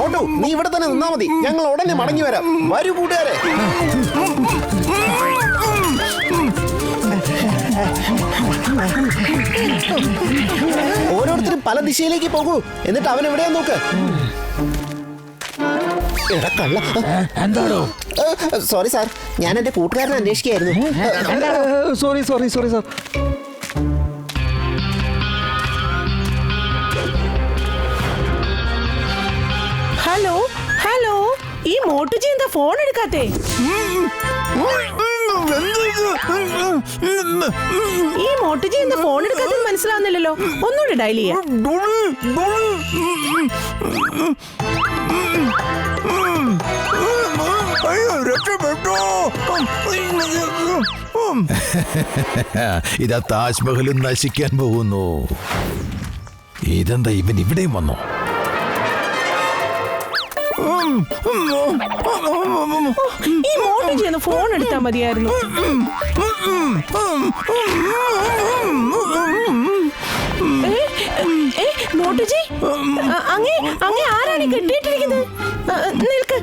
ഓട്ടോ, നീ ഇവിടെ തന്നെ നിന്നാ മതി. ഞങ്ങൾ ഉടനെ മടങ്ങി വരാം. വരൂ കൂട്ടുകാരെ. ഓരോരുത്തരും പല ദിശയിലേക്ക് പോകൂ. എന്നിട്ട് അവൻ എവിടെയാ നോക്ക്. എന്താണോ? സോറി സാർ, ഞാൻ എന്റെ കൂട്ടുകാരനെ അന്വേഷിക്കുകയായിരുന്നു. Sorry sir. ഹലോ, ഈ മോട്ടുജി എന്താ ഫോൺ എടുക്കാത്തേ? ഈ മോട്ടുജി എന്താ ഫോൺ എടുക്കാത്തെന്ന് മനസ്സിലാവുന്നില്ലല്ലോ. ഒന്നുകൂടെ ഡയൽ ചെയ്യാം. അയ്യോ രക്ഷപ്പെട്ടോ. ഇതാ താജ്മഹലും നശിക്കാൻ പോകുന്നു. ഇതെന്താ ഇവൻ ഇവിടെയും വന്നോ? ഈ മോട്ടോജി ഒന്ന് ഫോൺ എടുത്താ മതിയായിരുന്നു. മോട്ടോജി അങ്ങേ ആരാണ് കെട്ടിയിട്ടിരിക്കുന്നത്? നിൽക്ക്.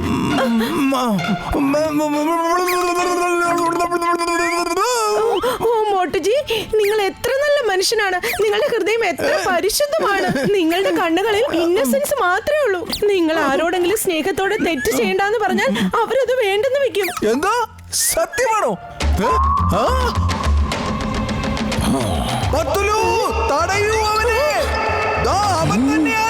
ഓ മോട്ടോജി, നിങ്ങൾ എത്ര നല്ല മനുഷ്യനാണ്. നിങ്ങളുടെ ഹൃദയം എത്ര പരിശുദ്ധമാണ്. നിങ്ങളുടെ കണ്ണുകളിൽ ഇന്നസെൻസ് മാത്രമേ ഉള്ളൂ. നിങ്ങൾ ആരോടെങ്കിലും സ്നേഹത്തോടെ തെറ്റ് ചെയ്യണ്ടെന്ന് പറഞ്ഞാൽ അവരത് വേണ്ടെന്ന് വെക്കും. എന്താ സത്യമാണോ? പത്തുലു, തടയൂ അവനെ. ദാ അവൻ തന്നെയാണ്.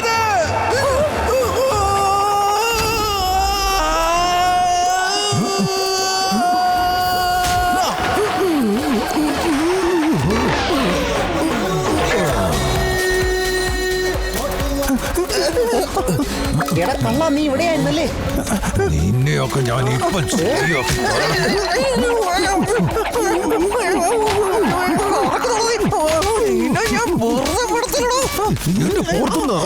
എടാ കള്ള, നീ ഇവിടെയായിരുന്നല്ലേ? നിന്നെയൊക്കെ ഞാൻ ഇപ്പം ശരിയാക്കി ഞാൻ എന്റെ പുറത്തുനിന്ന്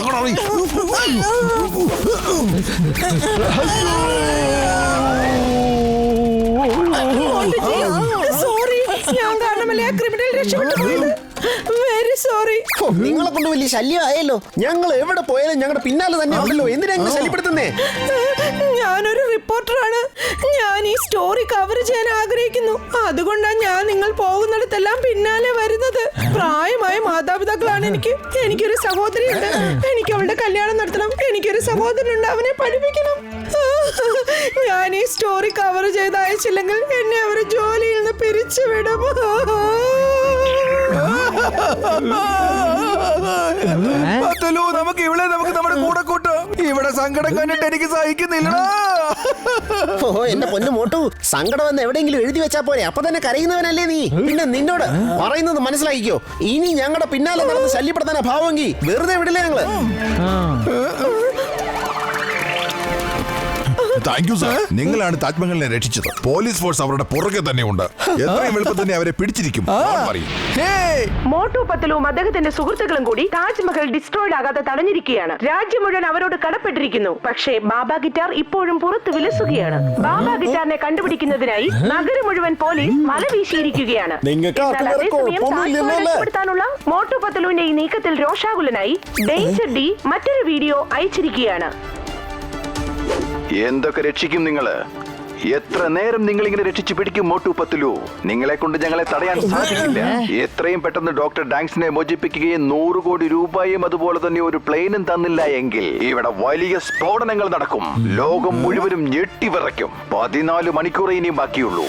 സോറി, ഞാൻ കാരണമല്ലേ ആ ക്രിമിനൽ രക്ഷപ്പെട്ടു പോയത്. Very sorry. നിങ്ങളെ കൊണ്ട് വലിയ ശല്യമായല്ലോ. ഞങ്ങൾ എവിടെ പോയാലും ഞങ്ങളുടെ പിന്നാലെ തന്നെ ഉണ്ടല്ലോ. എന്തിനാ ഞങ്ങൾ ശല്യപ്പെടുത്തുന്നേ? ഞാനൊരു റിപ്പോർട്ടറാണ്. ഞാൻ ഈ സ്റ്റോറി കവർ ചെയ്യാൻ ആഗ്രഹിക്കുന്നു. അതുകൊണ്ടാണ് ഞാൻ നിങ്ങൾ പോകുന്നിടത്തെല്ലാം പിന്നാലെ വരുന്നത്. പ്രായമായ മാതാപിതാക്കളാണ് എനിക്കൊരു സഹോദരിയുണ്ട്. എനിക്ക് അവളുടെ കല്യാണം നടത്തണം. എനിക്കൊരു സഹോദരനുണ്ട്, അവനെ പഠിപ്പിക്കണം. ഞാൻ ഈ സ്റ്റോറി കവർ ചെയ്ത് അയച്ചില്ലെങ്കിൽ എന്നെ അവർ ജോലിയിൽ നിന്ന് പിരിച്ചുവിടും. നമുക്ക് ഇവിടെ നമ്മുടെ കൂടെ കൂട്ടും. ഇവിടെ സങ്കടം കണ്ടിട്ട് എനിക്ക് സഹിക്കുന്നില്ലടാ. ഓ എന്റെ പൊന്നു മോട്ടു, സങ്കടം എന്ന് എവിടെയെങ്കിലും എഴുതി വെച്ചാ പോലെ. അപ്പൊ തന്നെ കരയുന്നവനല്ലേ നീ? പിന്നെ നിന്നോട് പറയുന്നത് മനസ്സിലാക്കിക്കോ. ഇനി ഞങ്ങളുടെ പിന്നാലെ നടന്ന് ശല്യപ്പെടുത്താനാ ഭാവമെങ്കിൽ വെറുതെ വിടില്ല ഞങ്ങള്. Thank you sir. നിങ്ങളാണ് താജ്മഹലിനെ രക്ഷിച്ചത്. പോലീസ് ഫോഴ്സ് അവരുടെ പുറകെ തന്നെ ഉണ്ട്. എത്രയും എളുപ്പം തന്നെ അവരെ പിടിച്ചിരിക്കും. മോട്ടു പത്ലുവും അദ്ദേഹത്തിന്റെ സുഹൃത്തുക്കളും കൂടി താജ്മഹൽ ഡിസ്ട്രോയിഡ് ആകാതെ തടഞ്ഞിരിക്കുകയാണ്. രാജ്യം മുഴുവൻ അവരോട് കടപ്പെട്ടിരിക്കുന്നു. പക്ഷേ ബാബ ഗിറ്റാർ ഇപ്പോഴും പുറത്ത് വിലസുകയാണ്. ബാബ ഗിറ്റാറിനെ കണ്ടുപിടിക്കുന്നതിനായി നഗരം മുഴുവൻ പോലീസ് വല വീശിയിരിക്കുകയാണ്. രക്ഷപ്പെടുത്താനുള്ള മോട്ടു പത്ലുവിന്റെ ഈ നീക്കത്തിൽ രോഷാകുലനായി ഡേഞ്ചർ ഡി മറ്റൊരു വീഡിയോ അയച്ചിരിക്കുകയാണ്. എന്തൊക്കെ രക്ഷിക്കും നിങ്ങള്? എത്ര നേരം നിങ്ങൾ ഇങ്ങനെ രക്ഷിച്ചു പിടിക്കും മോട്ടു പത്ലു? നിങ്ങളെ കൊണ്ട് ഞങ്ങളെ തടയാൻ സാധിക്കില്ല. എത്രയും പെട്ടെന്ന് ഡോക്ടർ ഡാങ്സിനെ മോചിപ്പിക്കുകയും 100 കോടി രൂപയും അതുപോലെ തന്നെ ഒരു പ്ലെയിനും തന്നില്ല എങ്കിൽ ഇവിടെ വലിയ സ്ഫോടനങ്ങൾ നടക്കും. ലോകം മുഴുവനും ഞെട്ടിവിറയ്ക്കും. 14 മണിക്കൂറേ ഇനിയും ബാക്കിയുള്ളൂ.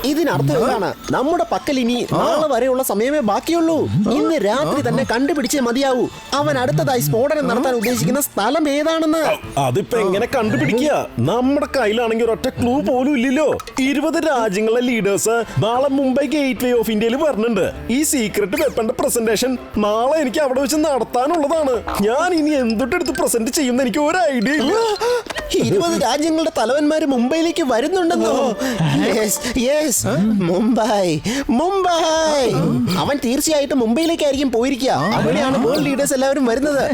ഇതിനർത്ഥം എന്താണ്? നമ്മുടെ പക്കൽ ഇനി നാളെ വരെയുള്ള സമയമേ ബാക്കിയുള്ളൂ. ഇന്ന് രാത്രി തന്നെ കണ്ടുപിടിച്ചേ മതിയാവൂ അവൻ അടുത്തതായി സ്ഫോടനം നടത്താൻ ഉദ്ദേശിക്കുന്ന സ്ഥലം ഏതാണെന്ന്. അതിപ്പോ എങ്ങനെ കണ്ടുപിടിക്കുക? നമ്മുടെ കയ്യിലാണെങ്കിൽ ഒരൊറ്റ ക്ലൂ പോലും ഇല്ലല്ലോ. 20 രാജ്യങ്ങളിലെ ലീഡേഴ്സ് നാളെ മുംബൈ ഗേറ്റ് വേ ഓഫ് ഇന്ത്യയിൽ വരുന്നുണ്ട്. ഈ സീക്രട്ട് വെപ്പന്റെ പ്രസന്റേഷൻ നാളെ എനിക്ക് അവിടെ വെച്ച് നടത്താനുള്ളതാണ്. ഞാൻ ഇനി എന്തൊട്ടെടുത്ത് പ്രസന്റ് ചെയ്യുന്ന എനിക്ക് ഒരു ഐഡിയ ഇല്ല. 20 രാജ്യങ്ങളുടെ തലവന്മാര് മുംബൈയിലേക്ക് വരുന്നുണ്ടെന്നോ? മുംബൈ അവൻ തീർച്ചയായിട്ടും മുംബൈയിലേക്കായിരിക്കും പോയിരിക്കുക. അവിടെയാണ് വേൾഡ് ലീഡേഴ്സ് എല്ലാവരും വരുന്നത്.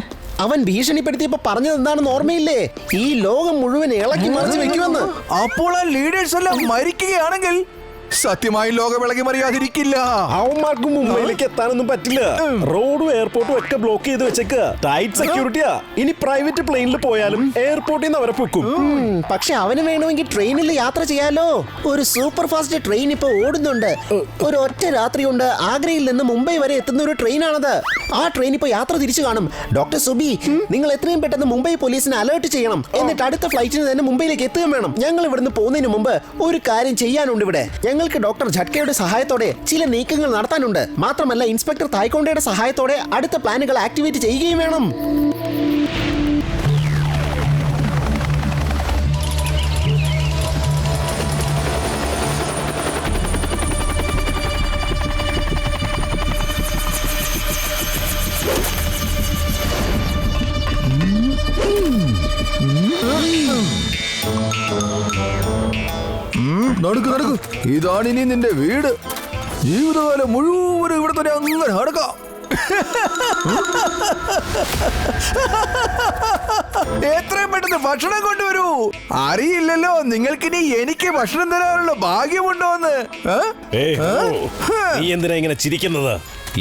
അവൻ ഭീഷണിപ്പെടുത്തിയപ്പോ പറഞ്ഞത് എന്താണെന്ന് ഓർമ്മയില്ലേ? ഈ ലോകം മുഴുവൻ ഇളക്കി മറിച്ച് വെക്കുമെന്ന്. അപ്പോൾ ആ ലീഡേഴ്സ് എല്ലാം മരിക്കുകയാണെങ്കിൽ സത്യമായി ലോകം ഇളകി മറിയാതിരിക്കില്ല. അവന്മാർക്ക് മുംബൈയിലേക്ക് എത്താനൊന്നും പറ്റില്ല. റോഡും എയർപോർട്ടും ഒക്കെ ബ്ലോക്ക് ചെയ്ത് വെച്ചേക്ക്. ടൈറ്റ് സെക്യൂരിറ്റിയാ. ഇനി പ്രൈവറ്റ് പ്ലെയിനിൽ പോയാലും എയർപോർട്ടിൽ നിന്ന് അവരെ പൊക്കും. പക്ഷെ അവന് വേണമെങ്കിൽ ട്രെയിനിൽ യാത്ര ചെയ്യാലോ. ഒരു സൂപ്പർ ഫാസ്റ്റ് ട്രെയിൻ ഇപ്പൊ ഓടുന്നുണ്ട്. ഒരു ഒറ്റ രാത്രി കൊണ്ട് ആഗ്രയിൽ നിന്ന് മുംബൈ വരെ എത്തുന്ന ഒരു ട്രെയിനാണത്. ആ ട്രെയിൻ ഇപ്പൊ യാത്ര തിരിച്ചു കാണും. ഡോക്ടർ സുബി, നിങ്ങൾ എത്രയും പെട്ടെന്ന് മുംബൈ പോലീസിനെ അലേർട്ട് ചെയ്യണം. എന്നിട്ട് അടുത്ത ഫ്ലൈറ്റിന് തന്നെ മുംബൈയിലേക്ക് എത്തുകയും വേണം. ഞങ്ങൾ ഇവിടുന്ന് പോകുന്നതിന് മുമ്പ് ഒരു കാര്യം ചെയ്യാനുണ്ട്. ഇവിടെ ഞങ്ങൾക്ക് ഡോക്ടർ ഝട്കയുടെ സഹായത്തോടെ ചില നീക്കങ്ങൾ നടത്താനുണ്ട്. മാത്രമല്ല ഇൻസ്പെക്ടർ തായ്ക്കൊണ്ടയുടെ സഹായത്തോടെ അടുത്ത പ്ലാനുകൾ ആക്ടിവേറ്റ് ചെയ്യുകയും വേണം. നടക്കു നടക്കു. ഇതാണ് ഇനി നിന്റെ വീട്. ജീവിതകാലം മുഴുവനും ഇവിടെ തന്നെ അങ്ങനെ നടക്കാം. എത്രയും പെട്ടെന്ന് ഭക്ഷണം കൊണ്ടുവരൂ. അറിയില്ലല്ലോ നിങ്ങൾക്കിനി എനിക്ക് ഭക്ഷണം തരാനുള്ള ഭാഗ്യമുണ്ടോന്ന്. നീ എന്തിനാ ഇങ്ങനെ ചിരിക്കുന്നത്?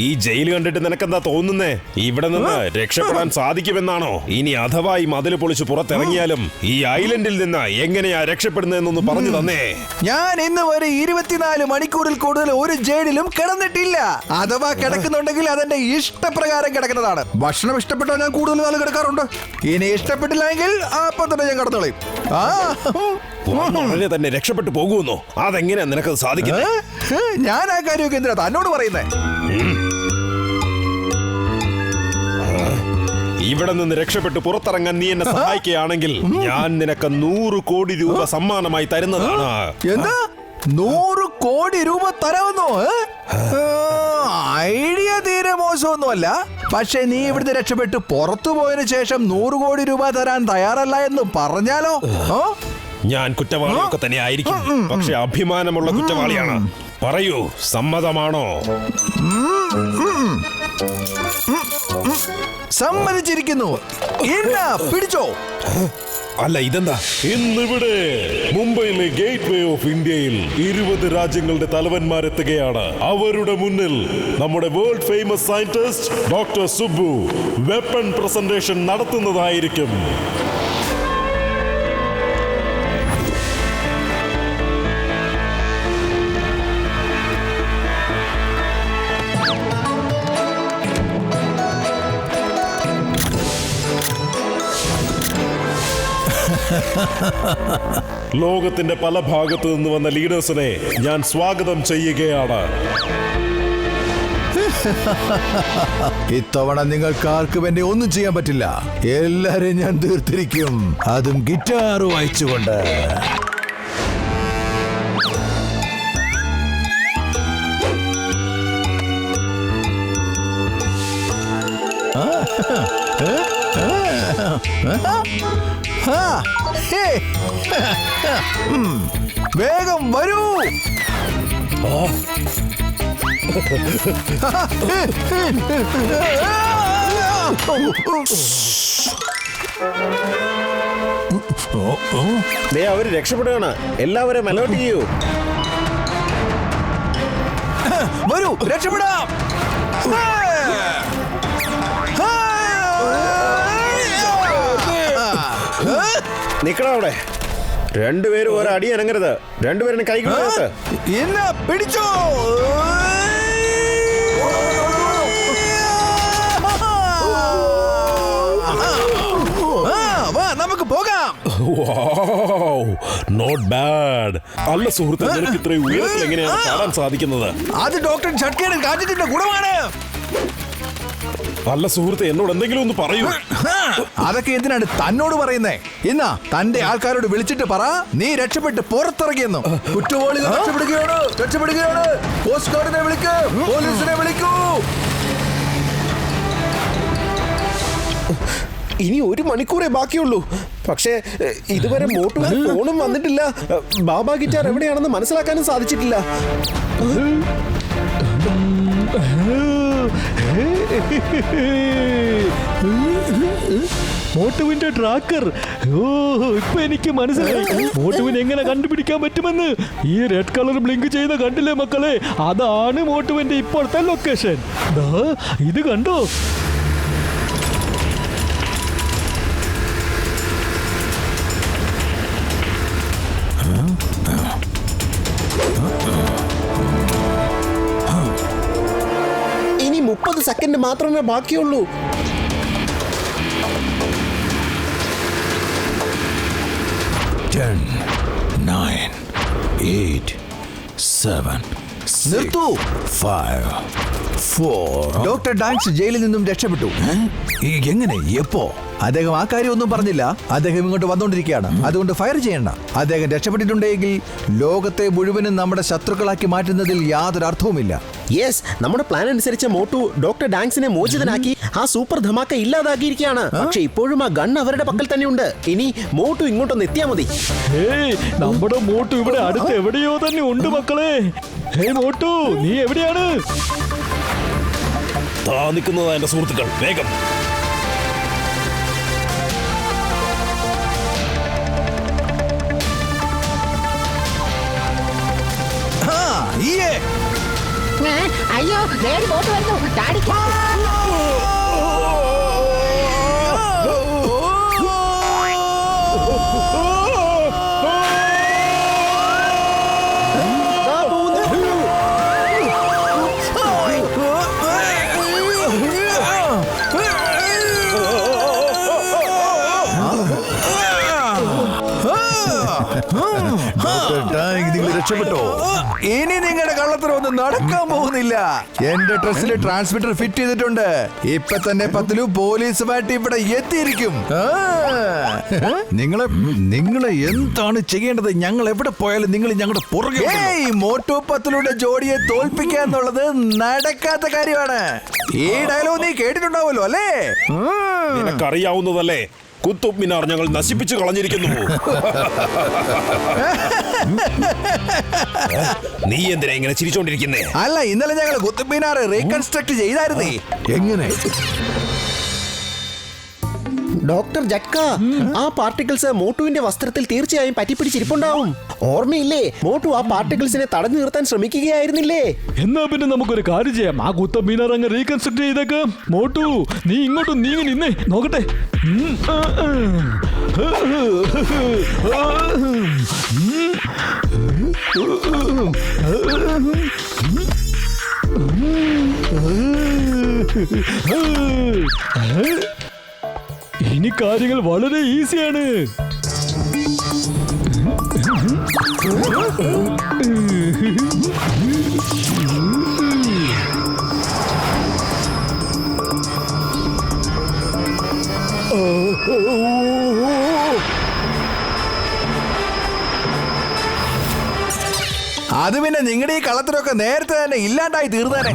ഈ ജയിൽ കണ്ടിട്ട് നിനക്കെന്താ തോന്നുന്നേ? ഇവിടെ നിന്ന് രക്ഷപ്പെടാൻ സാധിക്കുമെന്നാണോ? ഇനി അഥവാ ഈ മതില് പൊളിച്ച് പുറത്തിറങ്ങിയാലും ഈ ഐലൻഡിൽ നിന്ന് എങ്ങനെയാ രക്ഷപ്പെടുന്നതെന്നൊന്ന് പറഞ്ഞു തന്നേ. ഞാൻ ഇന്ന് വരെ 24 മണിക്കൂറിൽ കൂടുതൽ ഒരു ജയിലിലും കിടന്നിട്ടില്ല. അഥവാ കിടക്കുന്നുണ്ടെങ്കിൽ അതെന്റെ ഇഷ്ടപ്രകാരം കിടക്കുന്നതാണ്. ഭക്ഷണം ഇഷ്ടപ്പെട്ടാൽ ഞാൻ കൂടുതൽ നാൾ കിടക്കാറുണ്ട്. ഇനി ഇഷ്ടപ്പെട്ടില്ല എങ്കിൽ അപ്പം തന്നെ ഞാൻ കിടന്നോളയും. ഉടനെ തന്നെ രക്ഷപ്പെട്ടു പോകുമെന്നോ? അതെങ്ങനെയാ നിനക്കത് സാധിക്കുന്നത്? ഞാൻ ആ കാര്യമൊക്കെ എന്തിനാ തന്നോട് പറയുന്നേ? ഇവിടെ നിന്ന് രക്ഷപ്പെട്ട് പുറത്തിറങ്ങാൻ നീ എന്നെ സഹായിക്കുകയാണെങ്കിൽ ഞാൻ നിനക്ക് 100 കോടി രൂപ സമ്മാനമായി തരുന്നതാണ്. എന്താ 100 കോടി രൂപ തരാമെന്നോ? ഐഡിയ തീരെ മോശമൊന്നുമല്ല. പക്ഷെ നീ ഇവിടുന്ന് രക്ഷപ്പെട്ട് പുറത്തു പോയതിനു ശേഷം 100 കോടി രൂപ തരാൻ തയ്യാറല്ല എന്ന് പറഞ്ഞാലോ? ഞാൻ കുറ്റവാളിയൊക്കെ തന്നെ ആയിരിക്കും, പക്ഷെ അഭിമാനമുള്ള കുറ്റവാളിയാണ്. പറയൂ, സമ്മതമാണോ? സമ്മതിച്ചിരിക്കുന്നു. പിടിച്ചോ. അല്ല, ഇതെന്താ? ഇന്നിവിടെ മുംബൈയിലെ ഗേറ്റ് വേ ഓഫ് ഇന്ത്യയിൽ 20 രാജ്യങ്ങളുടെ തലവന്മാരെത്തുകയാണ്. അവരുടെ മുന്നിൽ നമ്മുടെ world famous scientist doctor Subbu weapon presentation നടത്തുന്നതായിരിക്കും. ലോകത്തിന്റെ പല ഭാഗത്തു നിന്ന് വന്ന ലീഡേഴ്സിനെ ഞാൻ സ്വാഗതം ചെയ്യുകയാണ്. ഇത്തവണ നിങ്ങൾക്ക് ആർക്കും എന്നെ ഒന്നും ചെയ്യാൻ പറ്റില്ല. എല്ലാരെയും ഞാൻ തീർത്തിരിക്കും, അതും ഗിറ്റാർ വായിച്ചുകൊണ്ട്. വേഗം വരൂ. അവര് രക്ഷപ്പെടുകയാണ്. എല്ലാവരും അലോട്ട് ചെയ്യൂ. വരൂ, രക്ഷപ്പെടാം. നിക്കണ അവിടെ. രണ്ടുപേരും ഒരടി അനങ്ങരുത്. രണ്ടുപേരും കൈ കൊടുത്ത് എന്നെ പിടിച്ചോ. നമുക്ക് പോകാം. Not bad. അല്ല സുഹൃത്ത്, നിനക്ക് ഇത്രയും ഉയരത്തിൽ എങ്ങനെയാണ് ചാടാൻ സാധിക്കുന്നത്? അത് ഡോക്ടർ ഷട്കയുടെ ഗാഡ്ജറ്റിന്റെ ഗുണമാണ്. അല്ല സുഹൃത്ത്, എന്നോട് എന്തെങ്കിലും ഒന്ന് പറയൂ. അതൊക്കെ എന്തിനാണ് തന്നോട് പറയുന്നേ? ഇന്നാ തന്റെ ആൾക്കാരോട് വിളിച്ചിട്ട് പറ നീ രക്ഷപ്പെട്ട് പുറത്തിറങ്ങിയെന്നു. കുറ്റവാളികൾ രക്ഷപ്പെടുകയാണ്, രക്ഷപ്പെടുകയാണ്. കോസ്റ്റ് ഗാർഡിനെ വിളിക്കൂ, പോലീസിനെ വിളിക്കൂ. ഇനി 1 മണിക്കൂറേ ബാക്കിയുള്ളൂ. പക്ഷേ ഇതുവരെ മോട്ടുവിന് ഫോണും വന്നിട്ടില്ല. ബാബാ ഗിറ്റാർ എവിടെയാണെന്ന് മനസ്സിലാക്കാനും സാധിച്ചിട്ടില്ല. മോട്ടുവിന്റെ ട്രാക്കർ. ഇപ്പൊ എനിക്ക് മനസ്സിലായി മോട്ടുവിനെ എങ്ങനെ കണ്ടുപിടിക്കാൻ പറ്റുമെന്ന്. ഈ റെഡ് കളർ ബ്ലിങ്ക് ചെയ്ത കണ്ടില്ലേ മക്കളെ? അതാണ് മോട്ടുവിന്റെ ഇപ്പോഴത്തെ ലൊക്കേഷൻ. ഇത് കണ്ടോ? ഇനി 30 സെക്കൻഡ് മാത്രമേ ബാക്കിയുള്ളൂ. നിർത്തൂ. ഡോക്ടർ ഡാങ്സ് ജയിലിൽ നിന്നും രക്ഷപ്പെട്ടു. എങ്ങനെ? എപ്പോ? അദ്ദേഹം ആ കാര്യം ഒന്നും പറഞ്ഞില്ല. അദ്ദേഹം ഇങ്ങോട്ട് വന്നുകൊണ്ടിരിക്കുകയാണ്. അതുകൊണ്ട് ഫയർ ചെയ്യണ്ട. അദ്ദേഹം രക്ഷപ്പെട്ടിട്ടുണ്ടെങ്കിൽ ലോകത്തെ മുഴുവനും നമ്മുടെ ശത്രുക്കളാക്കി മാറ്റുന്നതിൽ യാതൊരു അർത്ഥവുമില്ല. യെസ്, നമ്മുടെ പ്ലാൻ അനുസരിച്ച് മോട്ടു ഡോക്ടർ ഡാങ്സിനെ മോചിതനാക്കി ആ സൂപ്പർ ധമാക്ക ഇല്ലാതാക്കിയിരിക്കുകയാണ്. പക്ഷെ ഇപ്പോഴും ആ ഗൺ അവരുടെ പക്കൽ തന്നെയുണ്ട്. ഇനി മോട്ടു ഇങ്ങോട്ടൊന്ന് എത്തിയാ മതി. ഹേയ്, നമ്മുടെ മോട്ടു ഇവിടെ അടുത്ത് എവിടെയോ തന്നെ ഉണ്ട് മക്കളെ. ഹേയ് മോട്ടു, നീ എവിടെയാണ്? നിൽക്കുന്നതാ എന്റെ സുഹൃത്തുക്കൾ, വേഗം. അയ്യോ, ഡാഡി ബോട്ട് വരുന്നു. ഡാഡി നിങ്ങൾ രക്ഷപ്പെട്ടോ? ഇനി നിങ്ങളുടെ കള്ളത്തരം ഒന്നും നടക്കാൻ പോകുന്നില്ല. എന്റെ ഡ്രസ്സിൽ ട്രാൻസ്മിറ്റർ ഫിറ്റ് ചെയ്തിട്ടുണ്ട്. ഇപ്പൊ തന്നെ പത്തിലു പോലീസുമായിട്ട് ഇവിടെ എത്തിയിരിക്കും. നിങ്ങളെ എന്താണ് ചെയ്യേണ്ടത്? ഞങ്ങൾ എവിടെ പോയാലും നിങ്ങൾ ഞങ്ങളുടെ പുറകെ. മോട്ടു പത്തിലൂടെ ജോഡിയെ തോൽപ്പിക്കുക എന്നുള്ളത് നടക്കാത്ത കാര്യമാണ്. ഈ ഡയലോഗ് നീ കേട്ടിട്ടുണ്ടാവുമല്ലോ അല്ലേ? നിനക്കറിയാവുന്നതല്ലേ, കുത്തുബ് മിനാർ ഞങ്ങൾ നശിപ്പിച്ചു കളഞ്ഞിരിക്കുന്നു. നീ എന്തിനാ ഇങ്ങനെ ചിരിച്ചോണ്ടിരിക്കുന്നേ? അല്ല, ഇന്നലെ ഞങ്ങൾ കുത്തുബ് മിനാർ റീകൺസ്ട്രക്ട് ചെയ്തായിരുന്നേ. എങ്ങനെ? ഡോക്ടർ ജട്ക, ആ പാർട്ടിക്കിൾസ് മോട്ടുവിന്റെ വസ്ത്രത്തിൽ തീർച്ചയായും പറ്റിപ്പിടിച്ചിരിപ്പുണ്ടാവും. ഓർമ്മയില്ലേ, മോട്ടു ആ പാർട്ടിക്കിൾസിനെ തടഞ്ഞു നിർത്താൻ ശ്രമിക്കുകയായിരുന്നില്ലേ? എന്നാ പിന്നെ നമുക്കൊരു കാര്യം ചെയ്യാം. ആ കുത്തബ് മിനാർ അങ്ങ് റീകൺസ്ട്രക്ട് ചെയ്തേക്കാം. മോട്ടു, നീ ഇങ്ങോട്ട് നീങ്ങി നിന്നേ, നോക്കട്ടെ. ഇനി കാര്യങ്ങൾ വളരെ ഈസിയാണ്. അത് പിന്നെ നിങ്ങളുടെ ഈ കളത്തിലൊക്കെ നേരത്തെ തന്നെ ഇല്ലാണ്ടായി തീർന്നേനെ.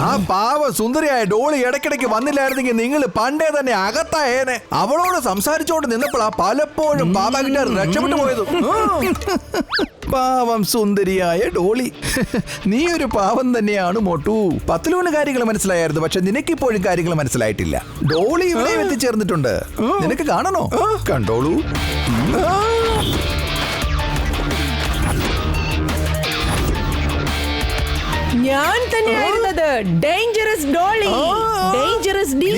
ആ പാവ സുന്ദരിയായ ഡോളി ഇടയ്ക്കിടയ്ക്ക് വന്നില്ലായിരുന്നെങ്കിൽ നിങ്ങൾ പണ്ടേ തന്നെ അകത്തായേനെ. അവളോട് സംസാരിച്ചോണ്ട് നിന്നപ്പോഴാ പലപ്പോഴും പാപ ഗിറ്റാർ രക്ഷപ്പെട്ടു പോയത്. പാവം സുന്ദരിയായ ഡോളി, നീ ഒരു പാവം തന്നെയാണ് മോട്ടു. പത്തിലൂണ് കാര്യങ്ങൾ മനസ്സിലായിരുന്നു, പക്ഷെ നിനക്കിപ്പോഴും കാര്യങ്ങൾ മനസ്സിലായിട്ടില്ല. ഡോളി ഇവിടെ എത്തിച്ചേർന്നിട്ടുണ്ട്. നിനക്ക് കാണണോ? കണ്ടോളൂ. ഞാൻ തന്നെയായിരുന്നത് ഡേഞ്ചറസ് ഡോളി. Dangerous D.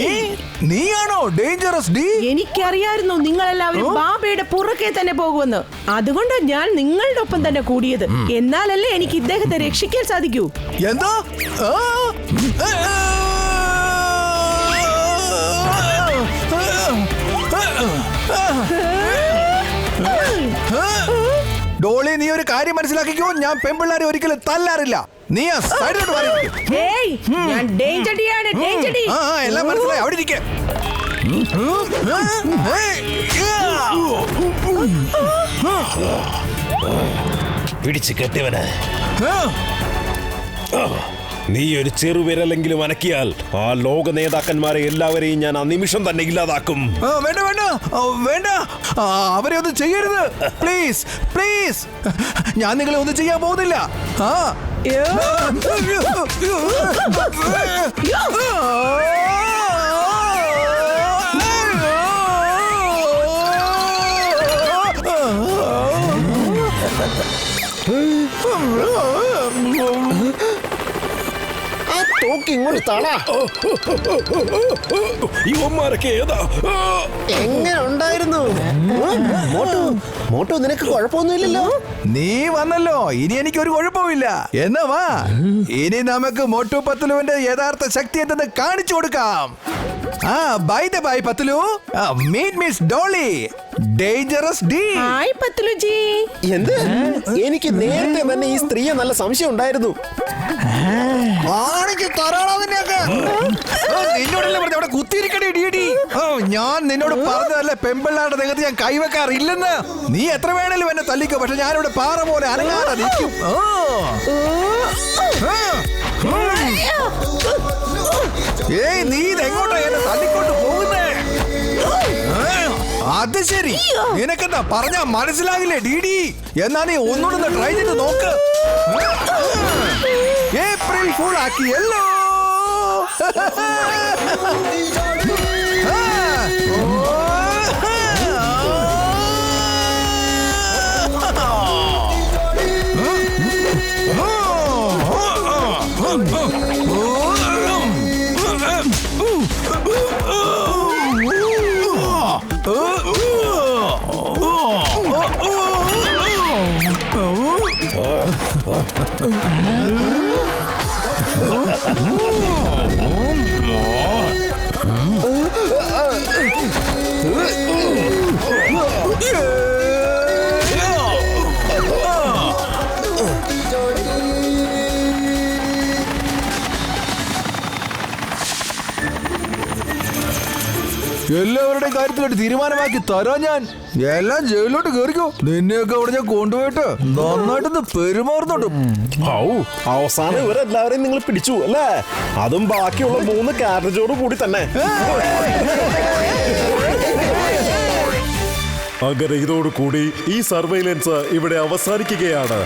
നീയാണോ ഡേഞ്ചറസ് ഡി? എനിക്കറിയായിരുന്നു നിങ്ങളെല്ലാവരും ബാബയുടെ പുറകെ തന്നെ പോകുമെന്ന്. അതുകൊണ്ട് ഞാൻ നിങ്ങളുടെ ഒപ്പം തന്നെ കൂടിയത്. എന്നാലല്ലേ എനിക്ക് ഇദ്ദേഹത്തെ രക്ഷിക്കാൻ സാധിക്കൂ. എന്താ? ഡോളി, നീ ഒരു കാര്യം മനസ്സിലാക്കിക്കോ, ഞാൻ പെൺപിള്ളാരെ ഒരിക്കലും തല്ലാറില്ല. നീ ആ സൈഡിലോട്ട് മാറി. ഞാൻ ഡേഞ്ചർ ഡി ആണ്, ഡേഞ്ചർ ഡി. എല്ലാം മനസ്സിലായി, അവിടെ ഇരിക്കെ. പിടിച്ചു കെട്ടിവന്. നീ ഒരു ചെറുവിരലെങ്കിലും അനക്കിയാൽ ആ ലോക നേതാക്കന്മാരെ എല്ലാവരെയും ഞാൻ ആ നിമിഷം തന്നെ ഇല്ലാതാക്കും. വേണ്ട വേണ്ട വേണ്ട, അവരെ ഒന്നും ചെയ്യരുത്. പ്ലീസ് പ്ലീസ്, ഞാൻ നിങ്ങളെ ഒന്നും ചെയ്യാൻ പോകുന്നില്ല. ഇങ്ങോട്ട് തളാ. ഇവന്മാരൊക്കെ ഏതാ? എങ്ങനെ ഉണ്ടായിരുന്നു മോട്ടു? മോട്ടു, നിനക്ക് കുഴപ്പമൊന്നുമില്ലല്ലോ. നീ വന്നല്ലോ, ഇനി എനിക്കൊരു കുഴപ്പമില്ല. എന്നാ വാ, ഇനി നമുക്ക് മോട്ടു പത്തുലുവിന്റെ യഥാർത്ഥ ശക്തി എന്തെന്ന് കാണിച്ചു കൊടുക്കാം. By the by Patlu, meet miss Dolly, dangerous D. Hi Patlu ji. എന്ത്? എനിക്ക് നേരത്തെ തന്നെ ഈ സ്ത്രീയെ നല്ല സംശയം ഉണ്ടായിരുന്നു. നിന്നോടല്ലേ പറഞ്ഞ അവിടെ കുത്തിയിരിക്കണേ ഇടിയടി. ഞാൻ നിന്നോട് പറഞ്ഞതല്ലേ പെമ്പിള്ളാരുടെ ദേഹത്ത് ഞാൻ കൈവെക്കാറില്ലെന്ന്. നീ എത്ര വേണേലും എന്നെ തല്ലിക്കോ, പക്ഷെ ഞാനിവിടെ പാറ പോലെ അനങ്ങാതെ നിൽക്കും. ഏയ് നീ ഇതെങ്ങോട്ടാ എന്നെ തള്ളിക്കൊണ്ട് പോകുന്നേ? അത് ശരി, നിനക്കെന്താ പറഞ്ഞാ മനസ്സിലാകില്ലേ ഡിഡി? എന്നാ നീ ഒന്നുകൂടെ ട്രൈ ചെയ്ത് നോക്ക്. ഏപ്രിൽ ഫൂൾ ആക്കിയല്ലോ. എല്ലാവരുടെയും കാര്യത്തിൽ ഒരു തീരുമാനമാക്കി തരാം ഞാൻ. എല്ലാം ജയിലിലോട്ട് കയറിക്കോ. നിന്നെയൊക്കെ അവിടെ ഞാൻ കൊണ്ടുപോയിട്ട് നന്നായിട്ടൊന്ന് പെരുമാറുന്നുണ്ട്. അവസാനം ഇവരെല്ലാവരെയും നിങ്ങൾ പിടിച്ചു അല്ലേ? അതും ബാക്കിയുള്ള 3 കാരേജോട് കൂടി തന്നെ. അങ്ങനെ ഇതോടുകൂടി ഈ സർവൈലൻസ് ഇവിടെ അവസാനിക്കുകയാണ്.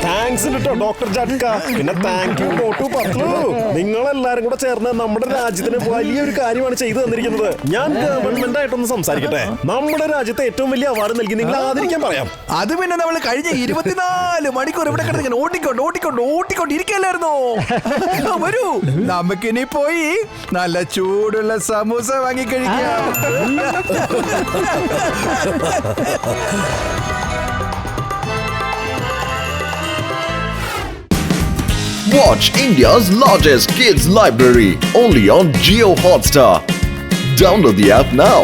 താങ്ക്സ് കേട്ടോ ഡോക്ടർ ജഡ്ക. പിന്നെ താങ്ക് യു മോട്ടു പത്ലു. നിങ്ങളെല്ലാരും കൂടെ ചേർന്ന് നമ്മുടെ രാജ്യത്തിന് വലിയൊരു കാര്യമാണ് ചെയ്തു തന്നിരിക്കുന്നത്. ഞാൻ ഗവൺമെന്റ് ആയിട്ടൊന്ന് സംസാരിക്കട്ടെ. നമ്മുടെ രാജ്യത്തെ ഏറ്റവും വലിയ അവാർഡ് നൽകി നിങ്ങൾ ആദരിക്കാൻ പറയാം. അത് പിന്നെ നമ്മൾ കഴിഞ്ഞ 24 മണിക്കൂർ ഇവിടെ കിടന്ന് ഓട്ടിക്കൊണ്ടിരിക്കല്ലായിരുന്നോ? വരൂ, നമുക്കിനി പോയി നല്ല ചൂടുള്ള samosa വാങ്ങിക്കഴിക്കാം. Watch India's largest kids library only on Jio Hotstar. Download the app now.